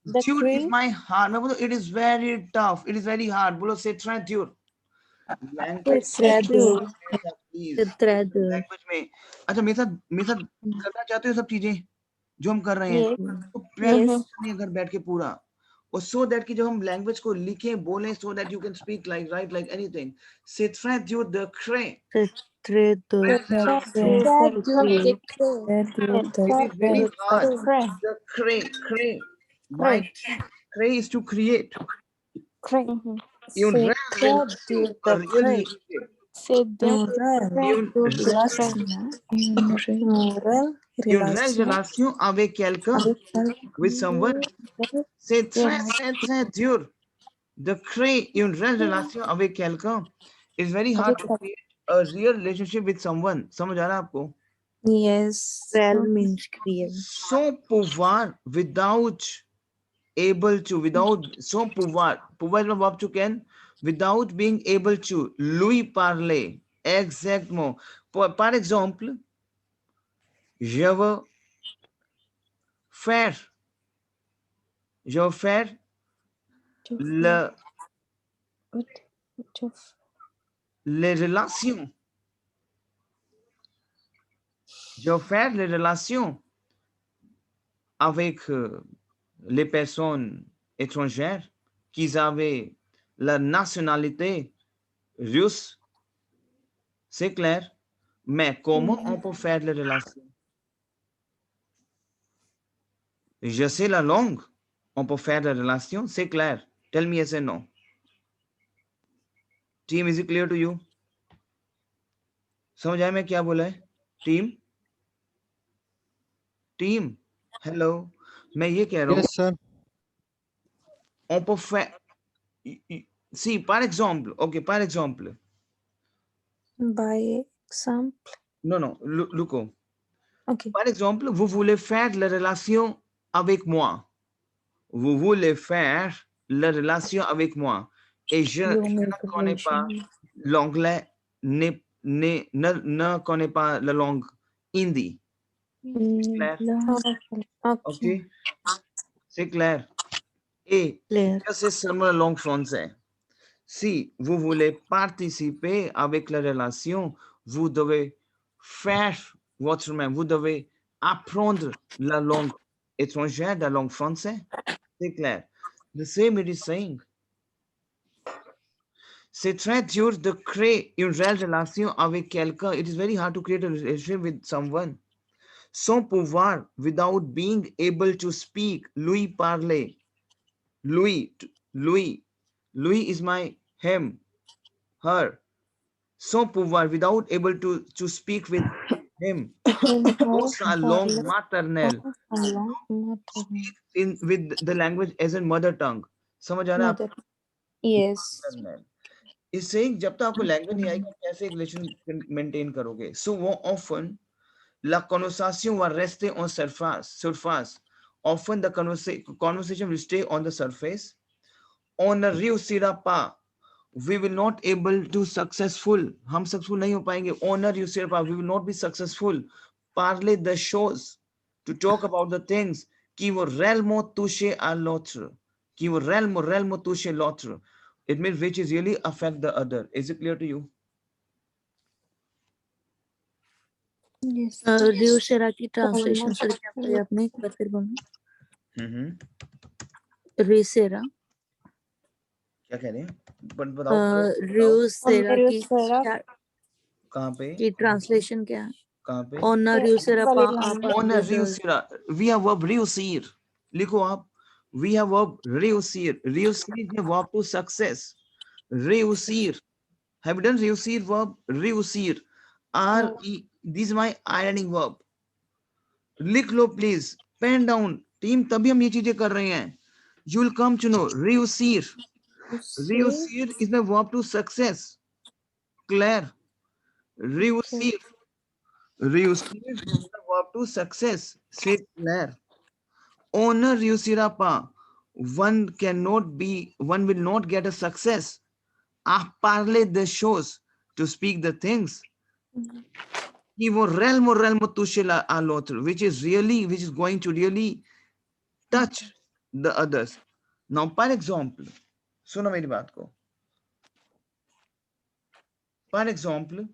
The Dur is tree. my hard. मैं बोलो it is very tough. It is very hard. बोलो c'est très dur. Language dur. please. C'est très dur. Language में. अच्छा मेरे साथ करना चाहते हो सब चीजें जो हम कर रहे हैं. तो प्रैक्टिस करनी है घर बैठ के पूरा. और so that कि जब हम लैंग्वेज को लिखें बोलें so that you can speak like write like anything. C'est très dur de créer. C'est très dur. It is very hard. The créer. Why? Créer is to create. Et une relation, a real relationship. Une relation avec quelqu'un, with someone. C'est très très dur de créer une relation avec quelqu'un. It's very hard to create a real relationship with someone. समझ आ रहा है आपको? Yes. Well means create. Sans pouvoir, without able to, without, sans pouvoir, pouvoir is verb to can, without being able to, lui parler, exactement. Par exemple, je veux faire les relations. Je veux faire les relations avec les personnes étrangères qui avaient la nationalité russe. C'est clair. Mais comment on peut faire les relations? Je sais la langue. On peut faire les relations. C'est clair. Tell me yes or no. Team, is it clear to you? समझ आया मैं क्या बोला है? Team. Hello. मैं ये कह रहा हूँ. Yes, sir. On peut faire. See, par exemple. Okay, par exemple. By example. Non, Luco. Okay. Par exemple, vous voulez faire la relation avec moi. Vous voulez faire la relation avec moi. Et je ne connais pas l'anglais, ne connais pas la langue hindi. C'est clair? Okay. C'est clair. Et Clair. je sais seulement la langue française. Si vous voulez participer avec la relation, vous devez faire votre même. Vous devez apprendre la langue étrangère, la langue française. C'est clair. The same it is saying. C'est très dur de créer une réelle relation avec quelqu'un. It is very hard to create a relationship with someone. Sans pouvoir, without being able to speak, lui parler. Lui is my him, her. Sans pouvoir, without able to speak with him. Dans sa langue maternelle. Speak with the language as a mother tongue. समझ आ रहा है? Yes. Is saying जब तक आपको language नहीं आएगी कैसे एक रिलेशन मेंटेन करोगे? So often la conversation va rester en surface. Often the conversation will stay on the surface. On ne réussira pas. We will not able to successful. हम successful नहीं हो पाएंगे. On ne réussira pas. We will not be successful. Parler the choses. To talk about the things qui vont réellement toucher à l'autre. Qui vont réellement toucher l'autre. It means which is really affect the other. Is it clear to you? Yes. रियोसेरा की translation sir क्या बताया आपने एक बार फिर बोलो. रियोसेरा. क्या कह रहे हैं? बताओ. रियोसेरा की कहाँ पे? की ट्रांसलेशन क्या है? कहाँ पे? ऑन रियोसेरा पा. On रियोसेरा. We have verb रियोसीर. लिखो आप. We have verb रियोसीर. रियोसीर is a verb to success. रियोसीर. Have you done रियोसीर verb? रियोसीर. This is my ironing verb. लिख लो please. Pen down. Team तभी हम ये चीजें कर रहे हैं. You will come to know. रियोसीर. रियोसीर is the verb to success. Claire. रियोसीर. Réussir, the verb to success. C'est clair. On ne réussira pas. One will not get a success. À parler des choses, to speak the things. Qui vont réellement toucher à l'autre, which is going to really touch the others. Now, par exemple, सुनो मेरी बात को. Par exemple,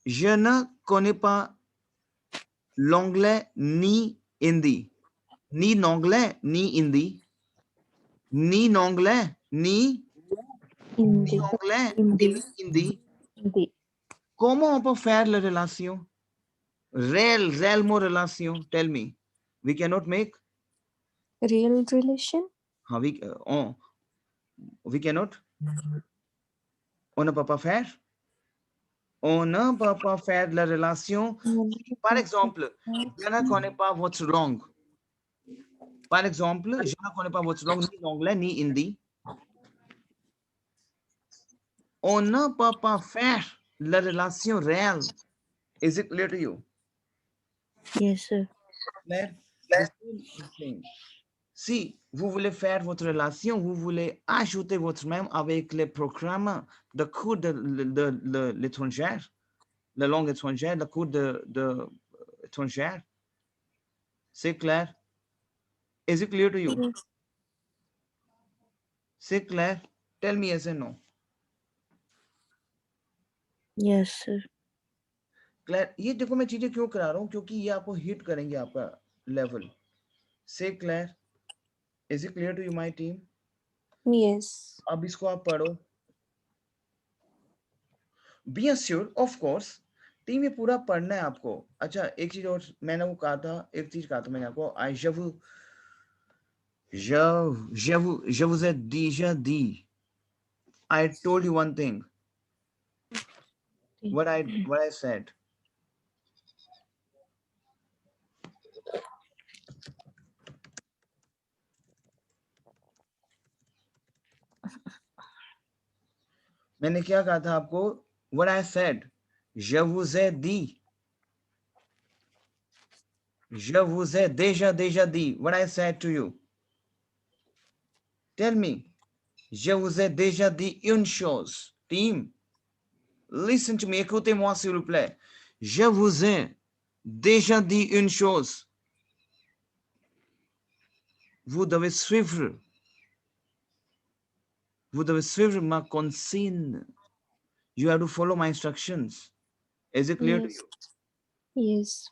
je ne connais pas l'anglais ni hindi. Ni l'anglais ni hindi. Ni l'anglais ni Hindi. anglais Hindi. ni hindi. Hindi. Comment on peut faire la relation? Réellement relation. Tell me. We cannot make. Real relation? We cannot. On ne peut pas faire. On ne peut pas faire la relation. Par exemple, je ne connais pas what's wrong. Par exemple, je ne connais pas what's wrong ni l'anglais ni hindi. On ne peut pas faire la relation réelle. Is it clear to you? Yes, sir. Claire? The same. Si vous voulez faire votre relation, vous voulez ajouter votre même avec les programmes de cours de l'étranger, la langue étrangère, le cours de étrangère. C'est clair? Is it clear to you? Yes. C'est clair? Tell me yes or no. Yes, sir. Clear. ये देखो मैं चीजें क्यों करा रहा हूँ, क्योंकि ये आपको हिट करेंगे आपका level. Say clear? Is it clear to you my team? Yes. अब इसको आप पढ़ो. Be assured, of course team, ये पूरा पढ़ना है आपको. अच्छा, एक चीज और मैंने वो कहा था, एक चीज कहा था मैंने आपको. je vous ai déjà dit. I told you one thing. What I said. मैंने क्या कहा था आपको? What I said. Je vous ai dit. Je vous ai déjà dit. What I said to you. Tell me. Je vous ai déjà dit une chose. Team. Listen to me. Écoutez-moi s'il vous plaît. Je vous ai déjà dit une chose. Vous devez suivre. Vous devez suivre ma consigne. You have to follow my instructions. Is it clear to Yes. you? Yes.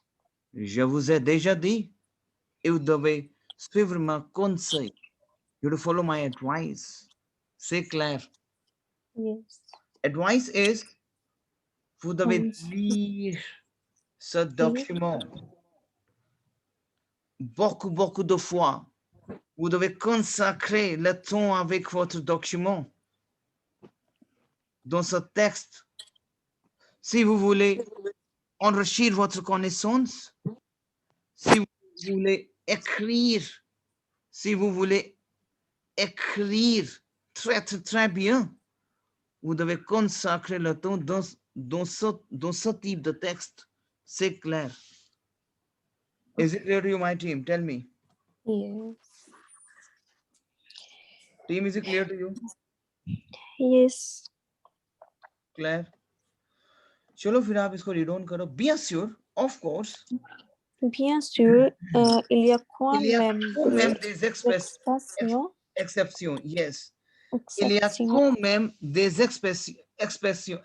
Je vous ai déjà dit. Et vous devez suivre ma conseil. You have to follow my advice. C'est clair. Yes. Advice is, vous devez lire ce document beaucoup de fois. Vous devez consacrer le temps avec votre document dans ce texte. Si vous voulez enrichir votre connaissance, si vous voulez écrire, très bien, vous devez consacrer le temps dans ce type de texte. C'est clair. Is it clear to you, my team? Tell me. Yes. Team, is it clear to you? Yes. Claire? चलो फिर आप इसको read on करो. Be assured, of course. Bien sûr, il y a quand Il y a même quand même des exceptions. exceptions. Yes. Il y a quand même des exceptions. Exceptions.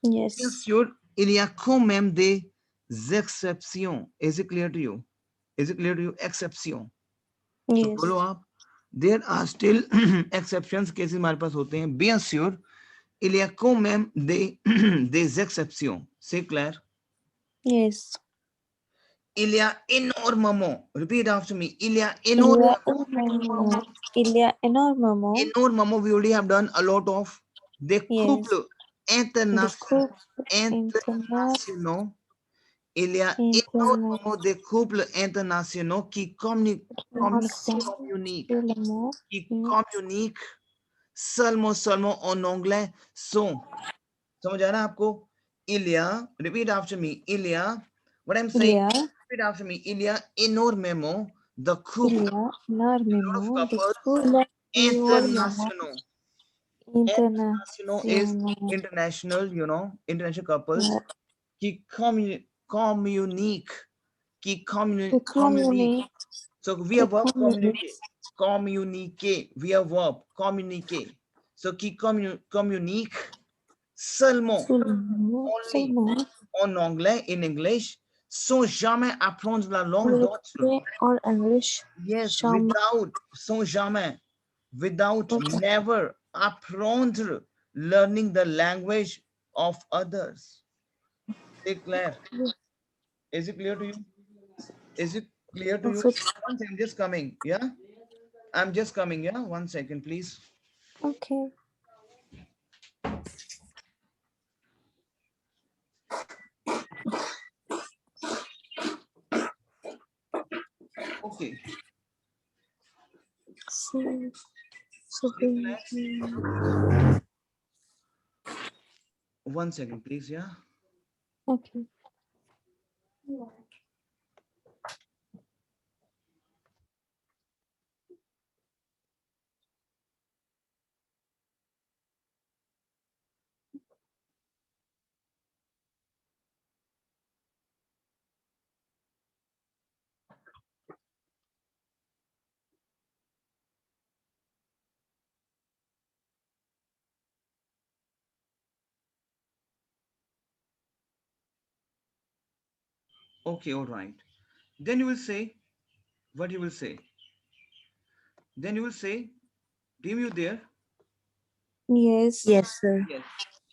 Yes. Bien sûr, il y a quand même des exceptions. Is it clear to you? Is it clear to you? Exception. Yes. तो बोलो आप. There are still exceptions, cases हमारे पास होते हैं. Bien sûr, il y a quand même des exceptions. C'est clair? Yes. Il y a énormément. Repeat after me. Il y a Il y a énormément. Énormément, we already have done a lot of. Des couples internationaux. Il y a énormément de couples internationaux qui communiquent seulement en anglais sont. समझ आ रहा है आपको? Il y a, repeat after me, il y a, what I'm saying, repeat after me, il y a énormément de couples, a lot of couples internationaux. International is international, you know, international couples qui communique. So we have verb communiquer. We have verb communiquer. So qui communique seulement, only, en anglais, in English, sans jamais apprendre la langue d'autres. Or English. Yes, without, sans jamais, without, never apprendre, learning the language of others. C'est clair? Is it clear to you? Is it clear to you? One second, just coming, yeah? I'm just coming, yeah? 1 second, please. Okay. Okay. So 1 second, please, yeah? okay. Okay, all right. Then you will say, what you will say? Then you will say, Team, you there? Yes. Yes, sir. Yes.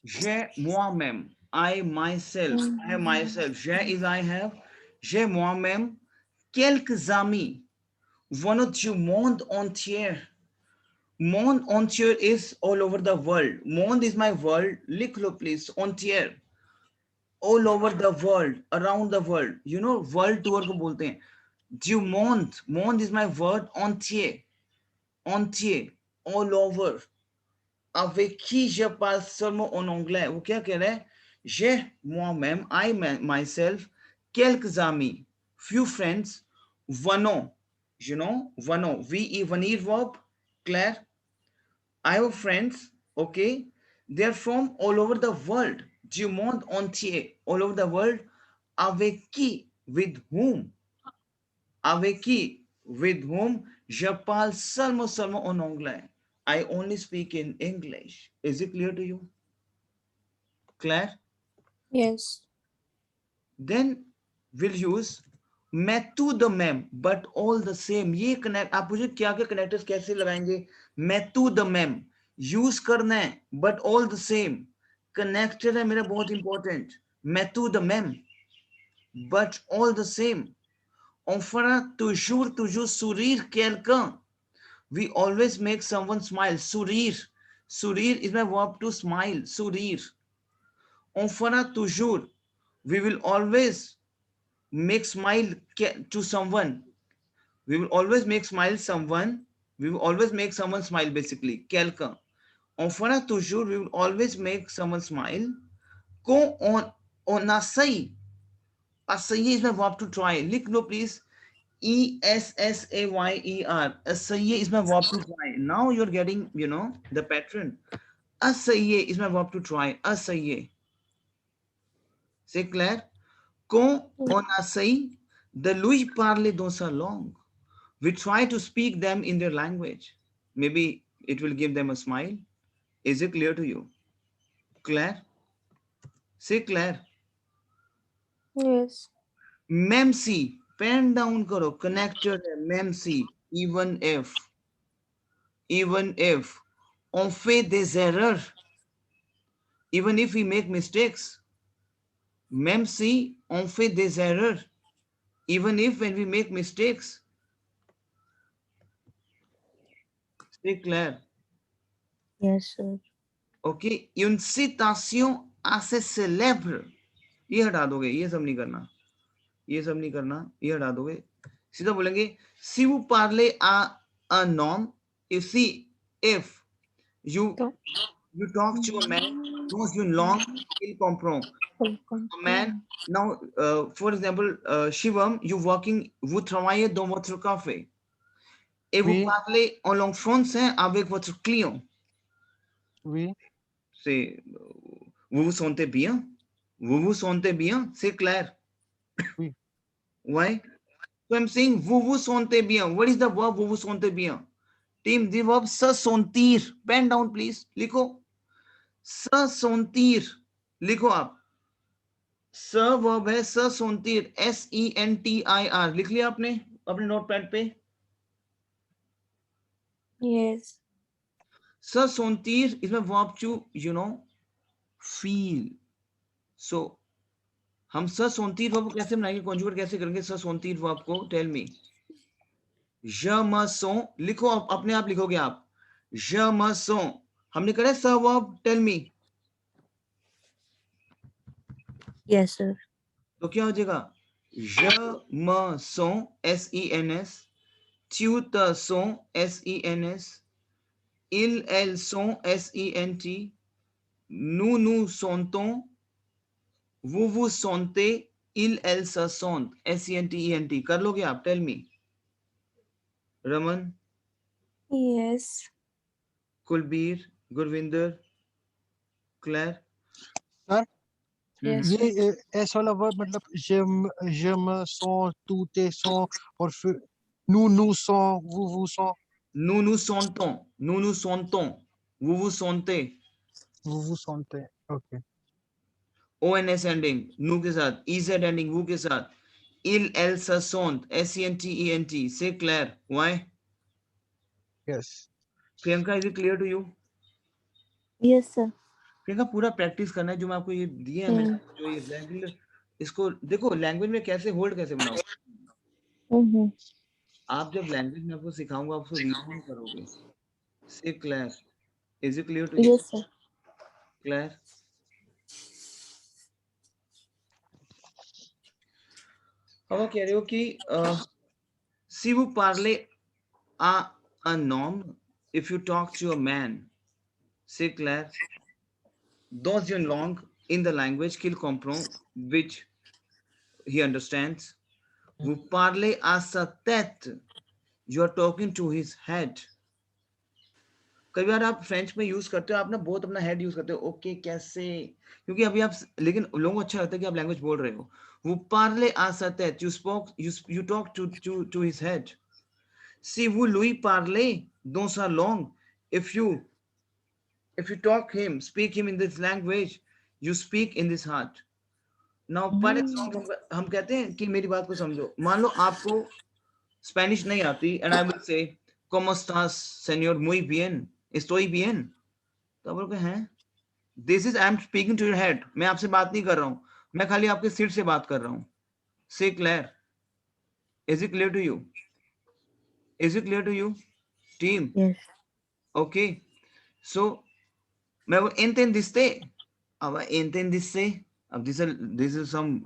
J'ai moi-même. I myself. I have myself. J'ai is I have. J'ai moi-même quelques amis. Venant du monde entier. Monde entier is all over the world. Monde is my world. Liख low please. Entier. All over the world. Around the world. You know, world tour को बोलते हैं. Du monde. Monde is my word. Entier. Entier. All over. Avec qui je parle seulement en anglais. वो क्या कह रहा है? J'ai moi-même, I myself, quelques amis, few friends, venons, you know, venons, V-E, venir verb, Claire. I have friends, okay? They're from all over the world, du monde entier, all over the world. Avec qui, with whom? Avec qui, with whom je parle seulement en anglais. I only speak in English. Is it clear to you? Claire? Yes. Then we'll use मैं to the mem, but all the same. ये connect, आप मुझे क्या क्या connectors कैसे लगाएंगे? मैं to the mem use करना है, but all the same. Connector है मेरा बहुत important. मैं to the mem, but all the same. On fera toujours sourire quelqu'un. We always make someone smile. Sourire. Sourire is my verb to smile. Sourire. On fera toujours. We will always make smile to someone. We will always make smile someone. We will always make someone smile basically. Quelqu'un. On fera toujours. We will always make someone smile. Quand on essaye. Essayer is my verb to try. Liख low please. ESSAYER. Essayer is my verb to try. Now you're getting, you know, the pattern. Essayer is my verb to try. Essayer. C'est clair? Quand on essaye de lui parler dans sa langue, we try to speak them in their language. Maybe it will give them a smile. Is it clear to you? Claire? C'est clair? Yes. Même si, pen down karo, connected है, même si, even if, on fait des erreurs, even if we make mistakes, même si, on fait des erreurs, even if when we make mistakes. C'est clair? Yes, sir. Okay, une citation assez célèbre, ये हटा दोगे, ये सब नहीं करना, ये सब नहीं करना, ये हटा दोगे, सीधा बोलेंगे si vous parlez à un homme, if You talk to a man, those you long, il comprend. A man, now, for example, Shivam, you working, vous travaillez dans votre café. Et vous Oui. parlez en langue française avec votre client. Oui. C'est, vous vous sentez bien? Vous vous sentez bien? C'est clair. Oui. Why? So I'm saying, vous vous sentez bien. What is the verb, vous vous sentez bien? Team, the verb se sentir. Pen down, please. लिखो. Se sentir. लिखो आप. स verb है स सोनतीर, SENTIR. लिख लिया आपने अपने नोटपैड पे? Yes. स सोनतीर इसमें वर्ब टू फील. सो हम स सोनतीर वर्ब को कैसे बनाएंगे, कॉन्जुगेट कैसे करेंगे स सोनतीर वर्ब को? Tell me. je me sens, लिखो आप, अपने आप लिखोगे आप. je me sens, हमने करा स verb. Tell me. Yes, sir. तो क्या हो जाएगा? je me sens, SENS. tu te sens, SENS. elles sont, SENT. nous nous sentons, vous vous sentez, elles se sentent, SENTENT. कर लोगे आप? Tell me. Raman, Yes. Kulbir, Gurvinder, clear. Sir Yes, ये sir. S वाला verb मतलब je me sens, tu te sens और फिर nous sens, vous sens, nous nous sentons, nous nous sentons, vous vous sentez. vous sentez. Okay. ONS ending, nous के साथ. EZ ending, vous के साथ. elles se sentent, SENTENT. Say Claire. Why? Yes. Priyanka, is it clear to you? Yes, sir. Priyanka, पूरा practice करना है जो मैं आपको ये दिए हैं. मैंने जो ये रेगुलर, इसको देखो लैंग्वेज में कैसे होल्ड कैसे बनाओ. Mm-hmm. आप जब लैंग्वेज में आपको सिखाऊंगा, आपको रीडिंग करोगे. Say clear. Is it clear to you? Yes, sir. Clear. अब कह रहे हो कि si vous parlez à un homme, if you talk to a man, c'est clair, dans une langue, in the language qu'il comprend, which he understands. Vous parlez à sa tête, you are talking to his head. कई बार आप French में use करते हो, आप ना बहुत अपना head use करते हो. ओके कैसे? क्योंकि अभी आप, लेकिन लोगों को अच्छा लगता है कि आप लैंग्वेज बोल रहे हो. Vous parlez à sa tête, you talk to his head. Si vous lui parlez dans sa langue, if you speak him in this language, you speak in this heart. Now, पर एग्जाम्पल हम कहते हैं कि मेरी बात को समझो. मान लो आपको स्पेनिश नहीं आती, and I will say, ¿Cómo estás, señor? Muy bien. Estoy bien. तो आप बोलोगे हैं? This is I am speaking to your head. मैं आपसे बात नहीं कर रहा हूँ, मैं खाली आपके सिर से बात कर रहा हूँ. Say Claire. Is it clear to you? Is it clear to you, team? Yes. Okay. So, मैं वो entendiste. अब entendiste. अब this is some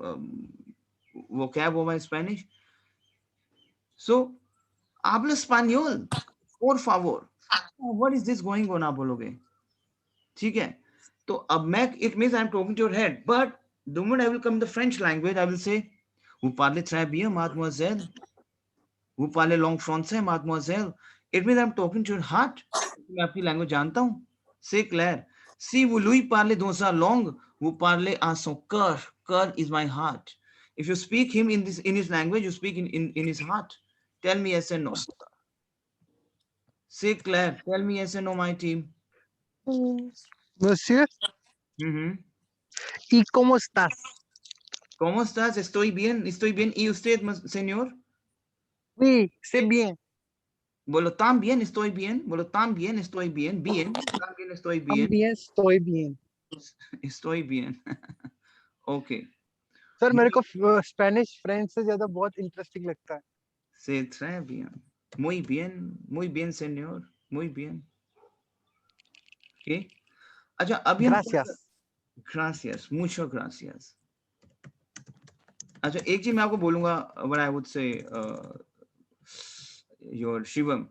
vocab of my Spanish. So, habla español, por favor. Oh, what is this going on? आप बोलोगे. ठीक है. तो अब मैं, it means I'm talking to your head. But the moment I will come in the French language, I will say, vous parlez très bien, mademoiselle. Vous parlez langue française, mademoiselle. It means I'm talking to your heart. मैं आपकी language जानता हूँ. C'est clair. Si vous lui parlez dans sa langue, vous parlez à son cœur. Cœur is my heart. If you speak him in his language, you speak in his heart. Tell me yes and no. C'est clair. Tell me yes and no, my team. Yes. Monsieur, Mm-hmm. ¿y cómo estás? ¿Cómo estás? Estoy bien. Estoy bien. ¿Y usted, señor? Oui, c'est bien. Bolo también estoy bien. Bolo también estoy bien. Bien. También estoy bien. También estoy bien. Estoy bien. Okay. Sir मेरे को Spanish French से ज्यादा बहुत interesting लगता है. C'est très bien. Muy bien, señor. Muy bien. Okay. अच्छा, अभी हम Gracias. gracias, mucho gracias. अच्छा, एक चीज मैं आपको बोलूंगा, what I would say, your Shivam.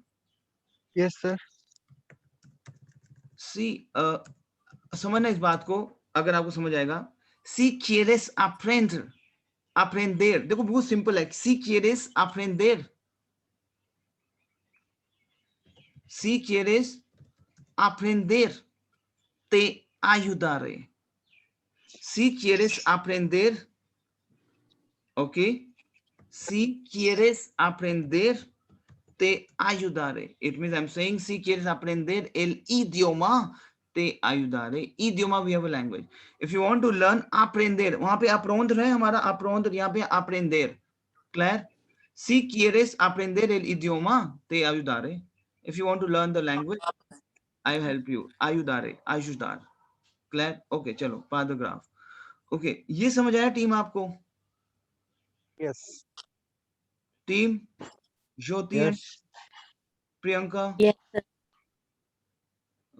Yes, sir. सी समझना इस बात को, अगर आपको समझ आएगा. Si quieres aprender, देखो बहुत सिंपल है. Si quieres aprender, si quieres aprender, te ayudaré. Si quieres aprender, okay. Si quieres aprender, te ayudaré. It means I'm saying si quieres aprender el idioma, te ayudaré. Idioma we have a language. If you want to learn aprender, वहां पे aprender है हमारा, aprender, यहाँ पे aprender. Clear? Si quieres aprender el idioma, te ayudaré. If you want to learn the language, I will help you. Ayudaré, ayudar. Clear? Okay, चलो paragraph. Okay, ये समझ आया टीम आपको? Yes. Team Jyoti and Yes. Priyanka. Yes, sir.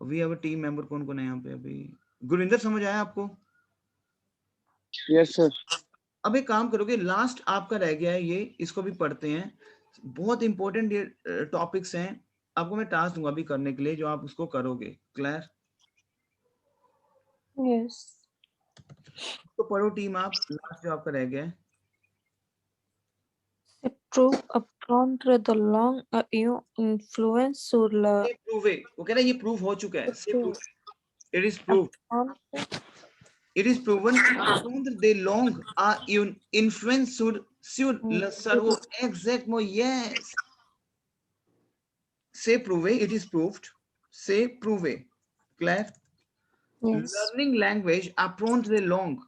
We have a team member. कौन कौन है यहाँ पे अभी? गुरिंदर समझ आया आपको? Yes, sir. अब एक काम करोगे, लास्ट आपका रह गया है ये, इसको भी पढ़ते हैं. बहुत इंपॉर्टेंट ये टॉपिक्स हैं. आपको मैं टास्क दूंगा अभी करने के लिए, जो आप उसको करोगे. क्लियर? Yes. तो पढ़ो टीम आप, लास्ट जो आपका रह गया है. Se prove apprendre de langue a une influence sur la ये प्रूव है, वो कह रहा है ये प्रूव हो चुका है. से prove, it is prove, it is proven apprendre des langues a une influence sur le cerveau. Exactement, yes. C'est prouvé, it is proved. C'est prouvé. Claire? Yes. Learning language, apprendre des langues,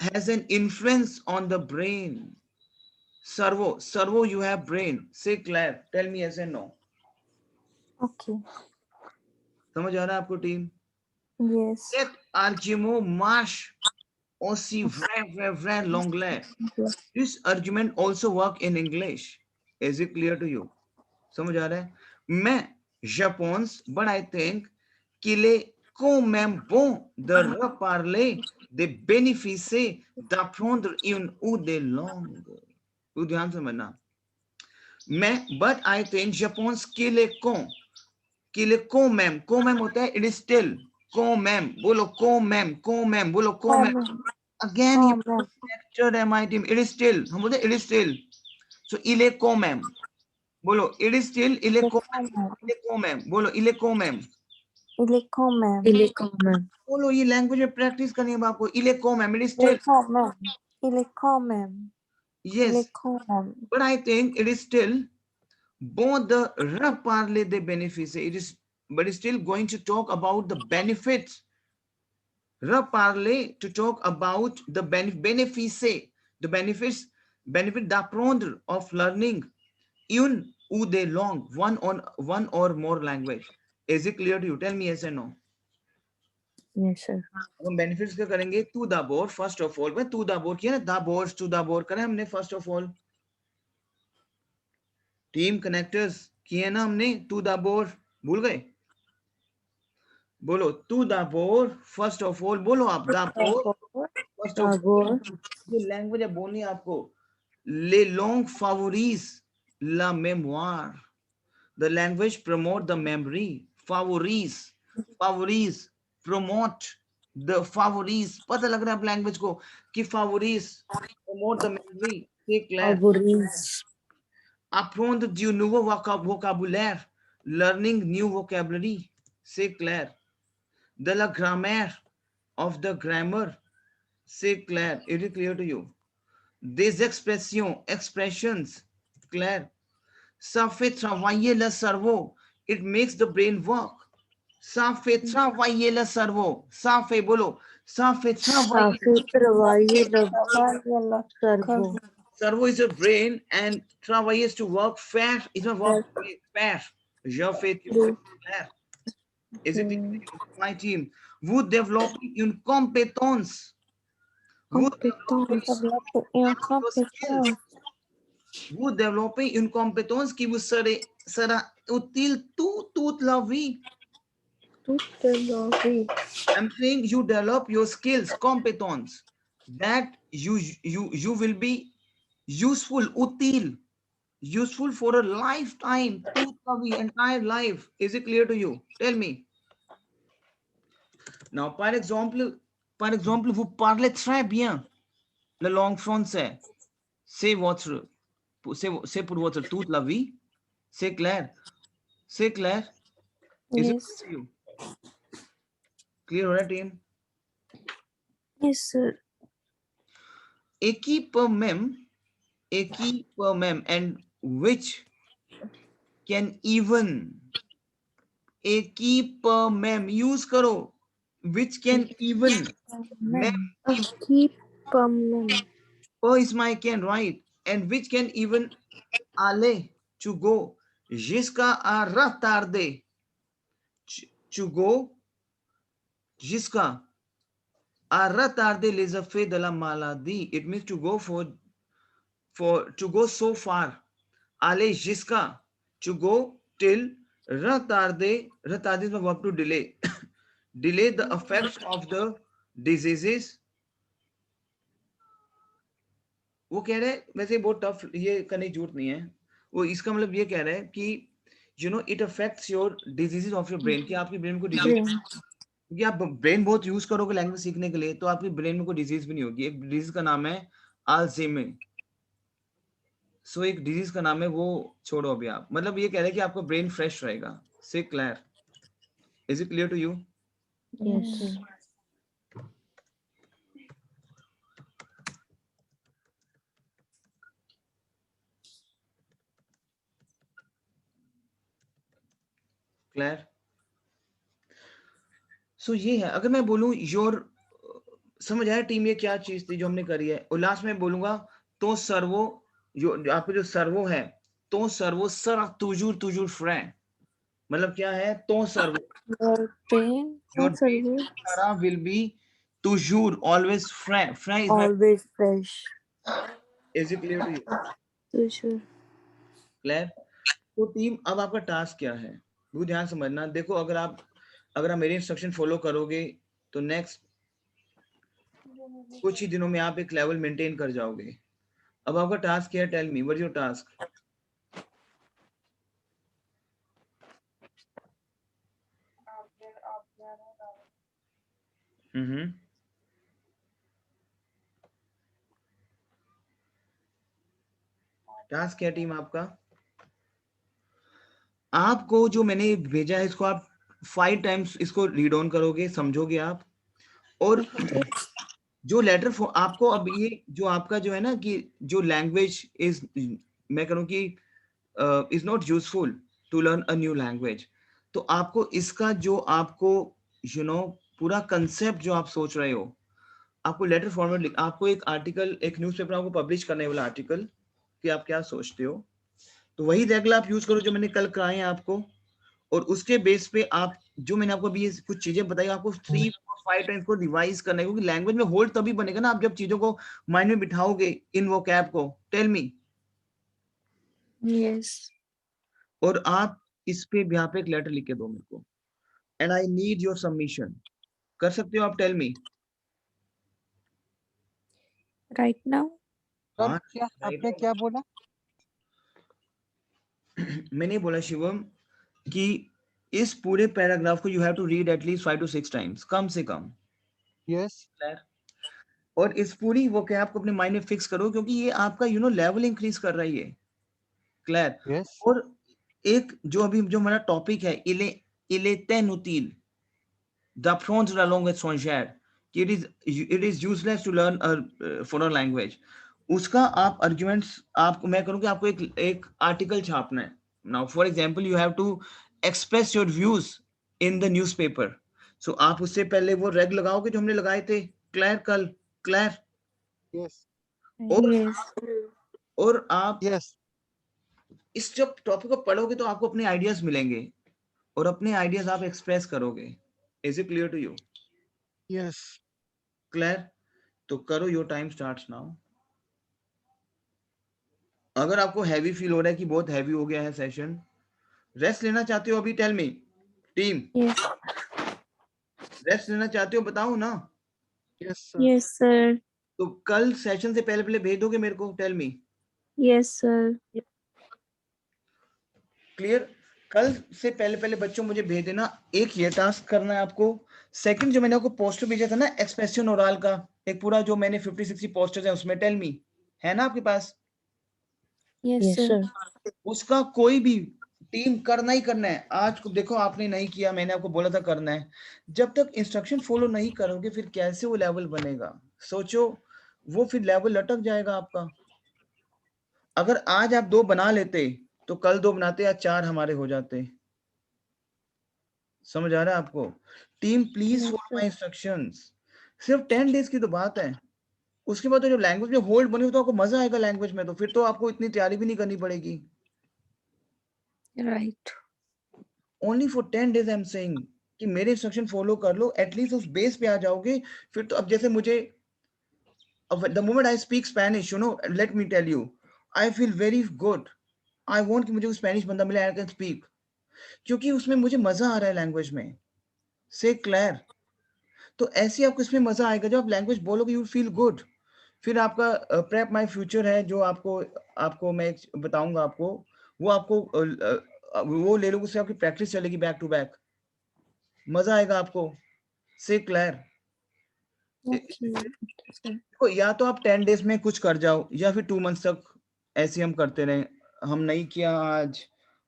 has an influence on the brain. Cerveau, cerveau, you have brain. Say Claire, tell me yes and no. Okay. समझ आ रहा है आपको team? Yes. Cet argument marche aussi vrai l'anglais. This argument also work in English. Is it clear to you? समझ आ रहा है? मैं je pense, but I think qu'il est quand même bon de reparler des bénéfices d'apprendre une ou des langues. तो ध्यान से समझना. मैं but I think, je pense qu'il est quand même होता है it is still. quand même, बोलो quand même, बोलो quand même. Again, you lecture my team. It is still. हम बोलते it is still. So il est quand même. बोलो it is still. Il est quand même. बोलो il est quand même. Il est quand même. Il est quand même. बोलो ये language में practice करनी है आपको. il est quand même. It is Il est still. quand même. Il est quand même. Il Yes. est quand même. But I think it is still bon de reparler des bénéfices. It is, but it's still going to talk about the benefits. Reparler, to talk about the bénéfices, the benefits, benefit d'apprendre, of learning une ou des langues, one or more language. Is it clear to you? Tell me yes or no. Yes, sir. हम benefits क्या करेंगे? To the board, first of all. मैं to the board किया ना, the boards to the board करें हमने first of all. Team connectors किए ना हमने, टू द बोर्ड. भूल गए? बोलो to the board first of all. बोलो आप the board first of all. ये लैंग्वेज है बोलनी है आपको. Les langues favorisent la mémoire. The language promote the memory. Favorise, promote the favorise. पता लग रहा है आप लैंग्वेज को कि favorise, promote the memory. C'est clair. Favorise. Apprendre du nouveau vocabulaire. Learning new vocabulary. C'est clair. De la grammaire, of the grammar. C'est clair. It is clear to you. Des expressions. Clair. Ça fait travailler le cerveau. It makes the brain work. Ça fait travailler le cerveau. Ça fait, बोलो. Ça fait travailler. Ça fait travailler le cerveau. Cerveau is a brain and travailler is to work fast. It's not work fast. Je fais faire. Is it my team? Vous développez une compétence. Vous développez une compétence qui vous sera utile toute la vie. Toute la vie. I'm saying you develop your skills, competence, that you will be useful, utile, useful for a lifetime, toute la vie, entire life. Is it clear to you? Tell me. Now, par exemple, vous parlez très bien la langue française. C'est pour votre toute la vie. C'est clair. C'est clair. Is it Yes. clear to you? Clear हो रहा है team? Yes, sir. Équipement, and which can even équipement use करो, which can even mem Keep mem. oh is my can right, and which can even aller to go jusqu'à à retarder to go jusqu'à à retarder les effets de la maladie. It means to go to go so far. Aller jusqu'à to go till retarder is the verb to delay. Delay the effects of the diseases. वो कह रहे हैं वैसे बहुत tough ये करने की जरूरत नहीं है वो इसका मतलब ये कह रहा है कि you know it affects your diseases of your brain कि आपकी ब्रेन में कोई डिजीज क्योंकि आप ब्रेन बहुत यूज करोगे लैंग्वेज सीखने के लिए तो आपकी ब्रेन में कोई डिजीज भी नहीं होगी एक डिजीज का नाम है अल्जाइमर सो एक डिजीज का नाम है वो छोड़ो अभी आप मतलब ये कह रहे हैं कि आपका ब्रेन फ्रेश रहेगा say clear is it clear to you Yes, sir. Clear so ये है अगर मैं बोलूं योर समझ आया टीम ये क्या चीज थी जो हमने करी है और लास्ट में बोलूंगा तो सर्वो जो आपका जो सर्वो है तो सर्वो सर तुजुर फ्रेंड मतलब क्या है तो सर्वो Your brain योर सारा विल बी तुजुर always friend friend Always fresh. Is it clear to you Sure. Clear तो टीम अब आपका टास्क क्या है वो ध्यान समझना देखो अगर आप मेरे इंस्ट्रक्शन फॉलो करोगे तो नेक्स्ट कुछ ही दिनों में आप एक लेवल मेंटेन कर जाओगे अब आपका टास्क क्या है tell me what is your task task क्या टीम आपका आपको जो मैंने भेजा है इसको आप 5 टाइम्स इसको रीड ऑन करोगे समझोगे आप और जो लेटर आपको अब ये जो आपका जो है ना कि जो लैंग्वेज इज मैं करूँ कि is not useful to learn a new language तो आपको इसका जो आपको यू नो पूरा कंसेप्ट जो आप सोच रहे हो आपको लेटर फॉर्मेट आपको एक आर्टिकल एक न्यूज़पेपर आपको पब्लिश करने वाला आर्टिकल कि आप क्या सोचते हो तो वही रेगुलर आप यूज करो जो मैंने कल कराए हैं आपको और उसके बेस पे आप जो मैंने आपको अभी ये कुछ चीजें बताई आपको 3-5 टाइम्स को रिवाइज करना है क्योंकि लैंग्वेज में होल्ड तभी बनेगा ना आप जब चीजों को माइंड में बिठाओगे इन वो कैब को टेल मी Yes. और आप इस पे यहाँ पे एक लेटर लिख के दो मेरे को and I need your submission कर सकते हो आप tell me right now. Sir क्या आपने क्या बोला मैंने बोला शिवम कि इस पूरे पैराग्राफ को you have to read at least 5 to 6 times कम से कम यस और इस पूरी वो क्या आपको अपने माइंड में फिक्स करो क्योंकि ये आपका यू नो लेवल इंक्रीज कर रही है क्लियर यस और एक जो अभी जो हमारा टॉपिक है il est inutile d'apprendre la langue étrangère it is useless to learn a foreign language उसका आप आर्गुमेंट्स आपको मैं करूँ कि आपको एक आर्टिकल छापना है now for example you have to express your views in the newspaper so आप उससे पहले वो रेग लगाओगे जो हमने लगाए थे क्लियर कल क्लियर यस Yes. और आप यस इस जब टॉपिक को पढ़ोगे तो आपको अपने आइडियाज मिलेंगे और अपने आइडियाज आप एक्सप्रेस करोगे is it clear to you yes clear तो करो योर टाइम स्टार्ट्स नाउ अगर आपको हैवी फील हो रहा है कि बहुत हैवी हो गया है सेशन रेस्ट लेना चाहते हो अभी tell me team Yes. Rest लेना चाहते हो बताओ ना यस सर Yes, sir. तो कल सेशन से पहले भेज दोगे मेरे को tell me Yes, sir. Clear कल से पहले पहले बच्चों मुझे भेज देना। एक ये टास्क करना है आपको। सेकंड जो मैंने आपको पोस्टर भेजा था ना एक्सप्रेशन ओरल का, एक पूरा जो मैंने 50-60 पोस्टर्स है उसमें, टेल मी, है ना आपके पास? Yes, Yes, sir. sir. उसका कोई भी टीम करना ही करना है। आज को देखो आपने नहीं किया, मैंने आपको बोला था करना है। जब तक इंस्ट्रक्शन फॉलो नहीं करोगे फिर कैसे वो लेवल बनेगा? सोचो, वो फिर लेवल लटक जाएगा आपका। अगर आज आप 2 बना लेते तो कल 2 बनाते या 4 हमारे हो जाते। समझ आ रहा है आपको? Team please Yes, follow sir. My instructions. सिर्फ 10 डेज की तो बात है। उसके बाद तो जब लैंग्वेज में होल्ड बनी हो तो आपको मजा आएगा लैंग्वेज में, तो फिर तो आपको इतनी तैयारी भी नहीं करनी पड़ेगी। Right. Only for 10 days I am saying कि मेरे इंस्ट्रक्शन फॉलो कर लो, एटलीस्ट उस बेस पे आ जाओगे। फिर तो अब जैसे मुझे, the moment I speak Spanish, you know, let me tell you, I feel very good. I want कि मुझे स्पेनिश बंदा मिले, आई कैन स्पीक, क्योंकि उसमें मुझे मजा आ रहा है लैंग्वेज में। से क्लियर? तो ऐसे आपको इसमें मजा आएगा जब आप लैंग्वेज बोलोगे, यू फील गुड। फिर आपका प्रेप माय फ्यूचर है जो आपको आपको मैं बताऊंगा आपको, वो आपको वो ले लो, उससे आपकी प्रैक्टिस चलेगी बैक टू बैक, मजा आएगा आपको। Say clear? Okay. Sir. देखो, या तो आप 10 डेज में कुछ कर जाओ या फिर 2 मंथ्स तक ऐसे हम करते रहे। हम नहीं किया आज,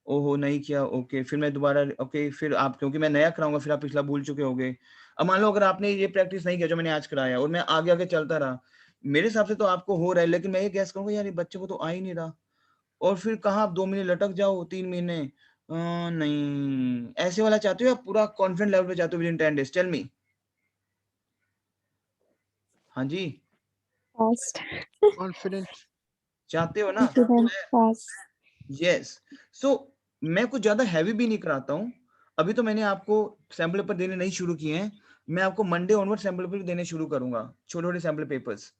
ओहो नहीं किया, ओके फिर मैं दोबारा, ओके फिर आप, क्योंकि मैं नया कराऊंगा फिर आप पिछला भूल चुके होगे। अब मान लो अगर आपने ये प्रैक्टिस नहीं किया जो मैंने आज कराया और मैं आगे आगे चलता रहा, मेरे हिसाब से तो आपको हो रहा है, लेकिन मैं ये गैस करूंगा यार ये बच्चे को तो आ ही नहीं रहा, और फिर कहाँ आप 2 महीने लटक जाओ, 3 महीने। नहीं, ऐसे वाला चाहते हो या पूरा कॉन्फिडेंट लेवल पे चाहते हो within 10 days? Tell me. हाँ जी, Fast. Confident. चाहते हो ना? Fast. यस। सो मैं कुछ ज्यादा हैवी भी नहीं कराता हूँ। अभी तो मैंने आपको सैम्पल पेपर देने नहीं शुरू किए हैं। मैं आपको मंडे ऑनवर्ड सैम्पल पेपर देने शुरू करूंगा, छोटे छोटे सैम्पल पेपर्स।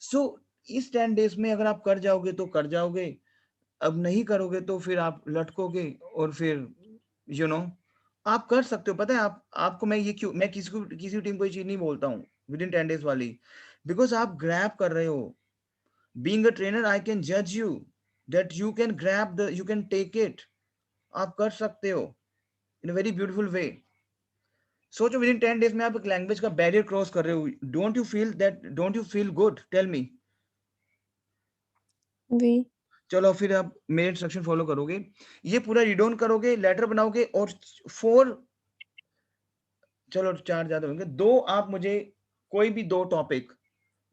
सो इस 10 डेज में अगर आप कर जाओगे तो कर जाओगे, अब नहीं करोगे तो फिर आप लटकोगे, और फिर यू नो आप कर सकते हो। पता है आप, आपको मैं ये क्यों, मैं किसी टीम को ये चीज नहीं बोलता हूँ विद इन 10 डेज वाली, बिकॉज आप ग्रैब कर रहे हो। Being a trainer I can जज you that you can grab the, you can take it. आप कर सकते हो इन अ वेरी ब्यूटीफुल वे। सोचो विद इन 10 डेज में आप एक लैंग्वेज का बैरियर क्रॉस कर रहे हो। Don't you feel that, don't you feel good? Tell me. We. चलो फिर आप मेरे इंस्ट्रक्शन फॉलो करोगे, ये पूरा रीड ऑन करोगे, लेटर बनाओगे, और 4, चलो 4 ज्यादा होंगे, 2 आप मुझे कोई भी 2 टॉपिक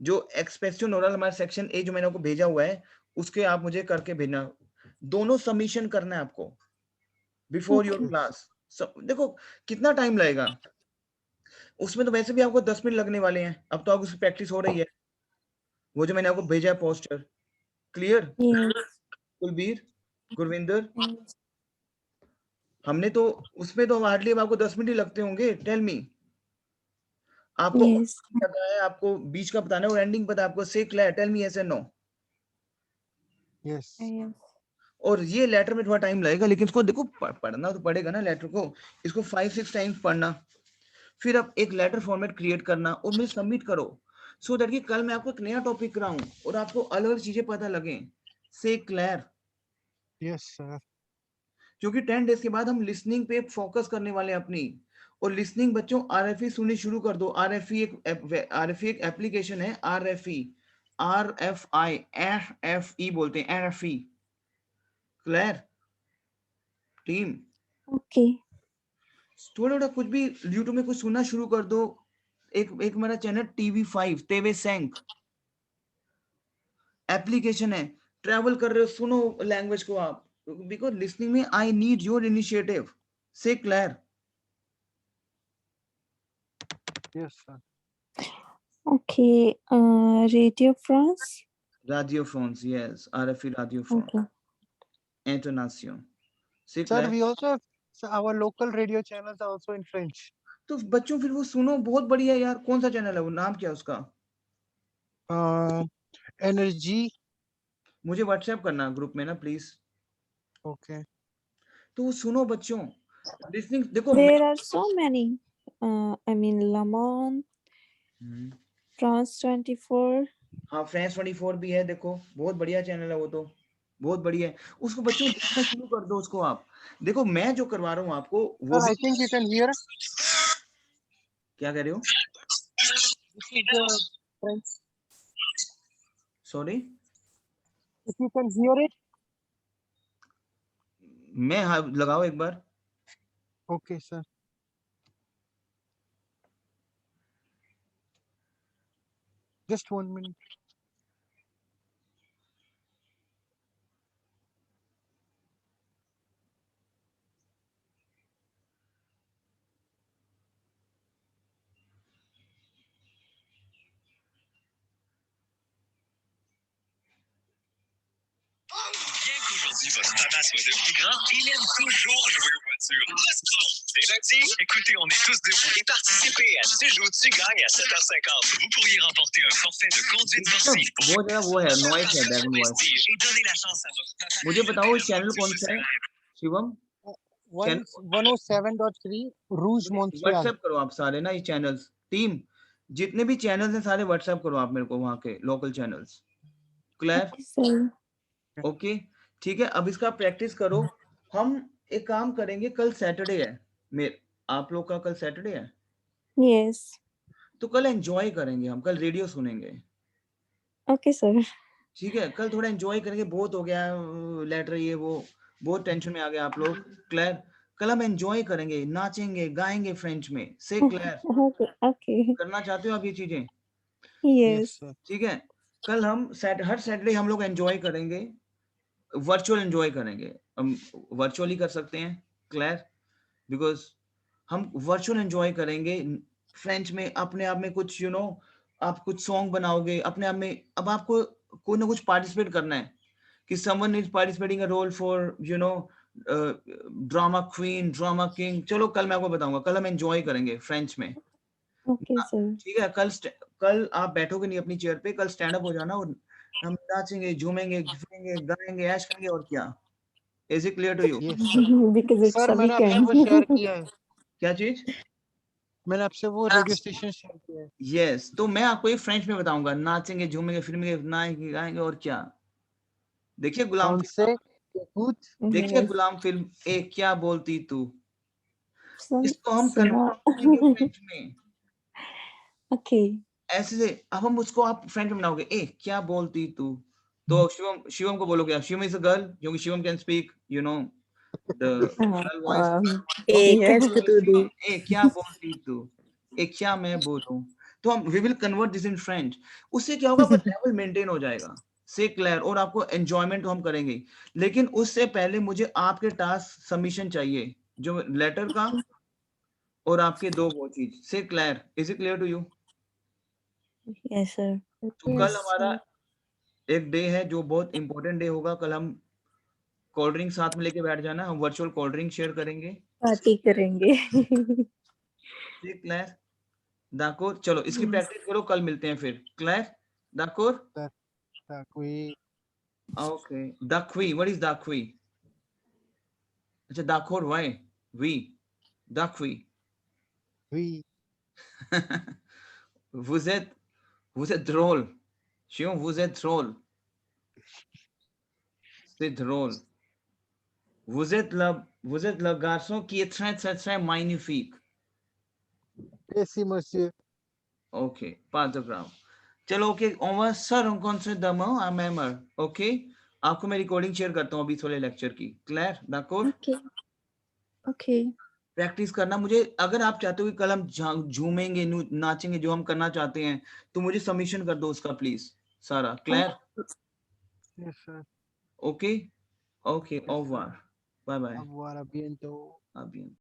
जो एक्सप्रेशन ओरल हमारा सेक्शन ए जो मैंने आपको भेजा हुआ है उसके आप मुझे करके भेजना। दोनों सबमिशन करना है आपको बिफोर योर Okay. क्लास। देखो कितना टाइम लगेगा, उसमें तो वैसे भी आपको 10 मिनट लगने वाले हैं, अब तो आपको उसकी प्रैक्टिस हो रही है। वो जो मैंने आपको भेजा है poster, clear? Yes. Kulbir, Gurvinder, Yes. हमने तो उसमें तो हार्डली अब आपको 10 मिनट ही लगते होंगे। टेल मी, आपको Yes. पता है, आपको बीच का बताना है और एंडिंग पता है आपको? Say clear? Tell me yes and no. Yes. Yes. और ये लेटर में थोड़ा टाइम लगेगा, लेकिन इसको देखो पढ़ना तो पड़ेगा ना लेटर को, इसको 5-6 टाइम्स पढ़ना, फिर आप एक लेटर फॉर्मेट क्रिएट करना और मुझे सबमिट करो, सो दैट कि कल मैं आपको एक नया टॉपिक कराऊं और आपको अलग अलग चीजें पता लगे। से क्लियर? Yes, sir. क्योंकि 10 डेज के बाद हम लिसनिंग पे फोकस करने वाले हैं अपनी, और लिसनिंग बच्चों आरएफई सुननी शुरू कर दो। आरएफई एक एप्लीकेशन है, आरएफई, आरएफआई, एफई बोलते हैं, आरएफई। Clear team? Okay. थोड़ा थोड़ा कुछ भी यूट्यूब में कुछ सुनना शुरू कर दो। एक मेरा चैनल TV5 तेवे सैंक एप्लीकेशन है, ट्रैवल कर रहे हो सुनो लैंग्वेज को आप, बिकॉज लिसनिंग में आई नीड योर इनिशिएटिव। से clear? Yes, sir. Okay. Radio France. Radio France, yes, RFE Radio France, Okay. International। से Sir, clear? we also have, sir, our local radio channels are also in French. तो बच्चों फिर वो सुनो, बहुत बढ़िया यार। कौन सा चैनल है वो, नाम क्या है उसका? Energy. मुझे व्हाट्सएप करना ग्रुप में ना प्लीज। Okay. तो वो सुनो बच्चों, लिसनिंग देखो There are so many. I mean, Le Monde, France 24. हाँ फ्रेंच 24 भी है, देखो बहुत बढ़िया चैनल है वो तो। बहुत बढ़िया है, उसको बच्चों देखना शुरू कर दो उसको आप। देखो मैं जो करवा रहा हूँ आपको वो Sir, भी I think you can hear. क्या कह रहे हो? This is the French. Sorry, If you can hear it. मैं लगाओ एक बार। Okay, sir. Just 1 minute. Bien qu'aujourd'hui votre papa soit devenu grand, il aime toujours jouer aux voitures. C'est lundi, écoutez, on est tous debout et participez à Tu joues, tu gagnes à 7h50. Vous pourriez remporter un forfait de conduite sportive pour बहुत ज्यादा वो है, noise है, background voice. prestige et donner la chance à votre papa. मुझे बताओ channel कौन सा है शिवम? 107.3 Rouge Montreal. व्हाट्सएप करो आप सारे ना ये चैनल्स, टीम जितने भी चैनल्स हैं सारे व्हाट्सएप करो आप मेरे को, वहाँ के local channels. Clear? Sir. Okay ठीक है, अब इसका प्रैक्टिस करो। हम एक काम करेंगे, कल सैटरडे है, मेरे आप लोग का कल सैटरडे है, Yes. तो कल एंजॉय करेंगे, हम कल रेडियो सुनेंगे। Okay, sir. ठीक है, कल थोड़ा एंजॉय करेंगे, बहुत हो गया लेटर ये वो, बहुत टेंशन में आ गए आप लोग। क्लियर? कल हम एंजॉय करेंगे, नाचेंगे गाएंगे फ्रेंच में। से क्लियर? Okay. Okay. करना चाहते हो आप ये चीजें? Yes. sir. ठीक है, कल हम हर सैटरडे हम लोग एंजॉय करेंगे, वर्चुअल एंजॉय करेंगे, हम वर्चुअली कर सकते हैं। क्लियर? बिकॉज हम वर्चुअल एंजॉय करेंगे फ्रेंच में, अपने आप में कुछ आप कुछ सॉन्ग बनाओगे अपने आप में। अब आपको कोई ना कुछ पार्टिसिपेट करना है कि someone is participating a role for drama queen, drama king. चलो कल मैं आपको बताऊंगा, कल हम एंजॉय करेंगे फ्रेंच में। Okay, sir. ठीक है, कल आप बैठोगे नहीं अपनी चेयर पे, कल स्टैंड अप हो जाना और हम नाचेंगे, झूमेंगे, फिरेंगे, गाएंगे, ऐश करेंगे, और क्या। Is it clear to you? Yes, sir. Because it's Sir, a मैंने आपसे weekend. वो शेयर किया है। क्या चीज? मैंने आपसे वो रेडियो स्टेशन शेयर किया है। यस, तो मैं आपको ये फ्रेंच में बताऊंगा, नाचेंगे, झूमेंगे, फिरेंगे, नाएंगे, गाएंगे, और क्या। देखिए गुलाम फिल्म, Français, écoute. देखिए Yes. गुलाम फिल्म, ए क्या बोलती तू, Some, इसको हम some. कन्वर्ट करेंगे फ्रेंच में Okay. ऐसे से। अब हम उसको आप फ्रेंच में बनाओगे, ए क्या बोलती तू, तो शिवम को बोलोगे आप, शिवम इज अ गर्ल, क्योंकि Shivam can speak the girl voice. Yes, to do. ए क्या बोलती तू, ए क्या मैं बोलूं, तो हम we will convert this in French. उससे क्या होगा, वो लेवल मेंटेन हो जाएगा। से क्लियर? और आपको एंजॉयमेंट तो हम करेंगे, लेकिन उससे पहले मुझे आपके टास्क सबमिशन चाहिए, जो लेटर का और आपके दो वो चीज। Say clear? Is it clear to you? Yes, sir. तो कल हमारा एक डे है जो बहुत इंपॉर्टेंट डे होगा। कल हम कोल्ड ड्रिंक साथ में लेके बैठ जाना, हम वर्चुअल कोल्ड ड्रिंक शेयर करेंगे। Party करेंगे. से क्लियर? दाकोर, चलो इसकी प्रैक्टिस करो, कल मिलते हैं फिर। क्लियर? दाकोर? कोई ओके, दाक्वी, व्हाट इज दाक्वी? अच्छा दाकोर, व्हाई? वी दाक्वी। oui. vous êtes drôle, Shion, vous êtes drôle, c'est drôle. Vous êtes le garçon qui est très très très magnifique. Merci, monsieur. Ok, pas de grave. चलो okay, on va se rencontrer demain à même heure. Okay, आपको मैं recording share करता हूँ अभी थोड़े lecture की। Clear? d'accord? Okay. Okay. Practice करना। मुझे अगर आप चाहते हो कि कल हम झूमेंगे, नाचेंगे, जो हम करना चाहते हैं, तो मुझे सबमिशन कर दो उसका प्लीज सारा। Clear? Yes, sir. Okay okay, au revoir, bye bye, Au revoir, à bientôt. à bientôt.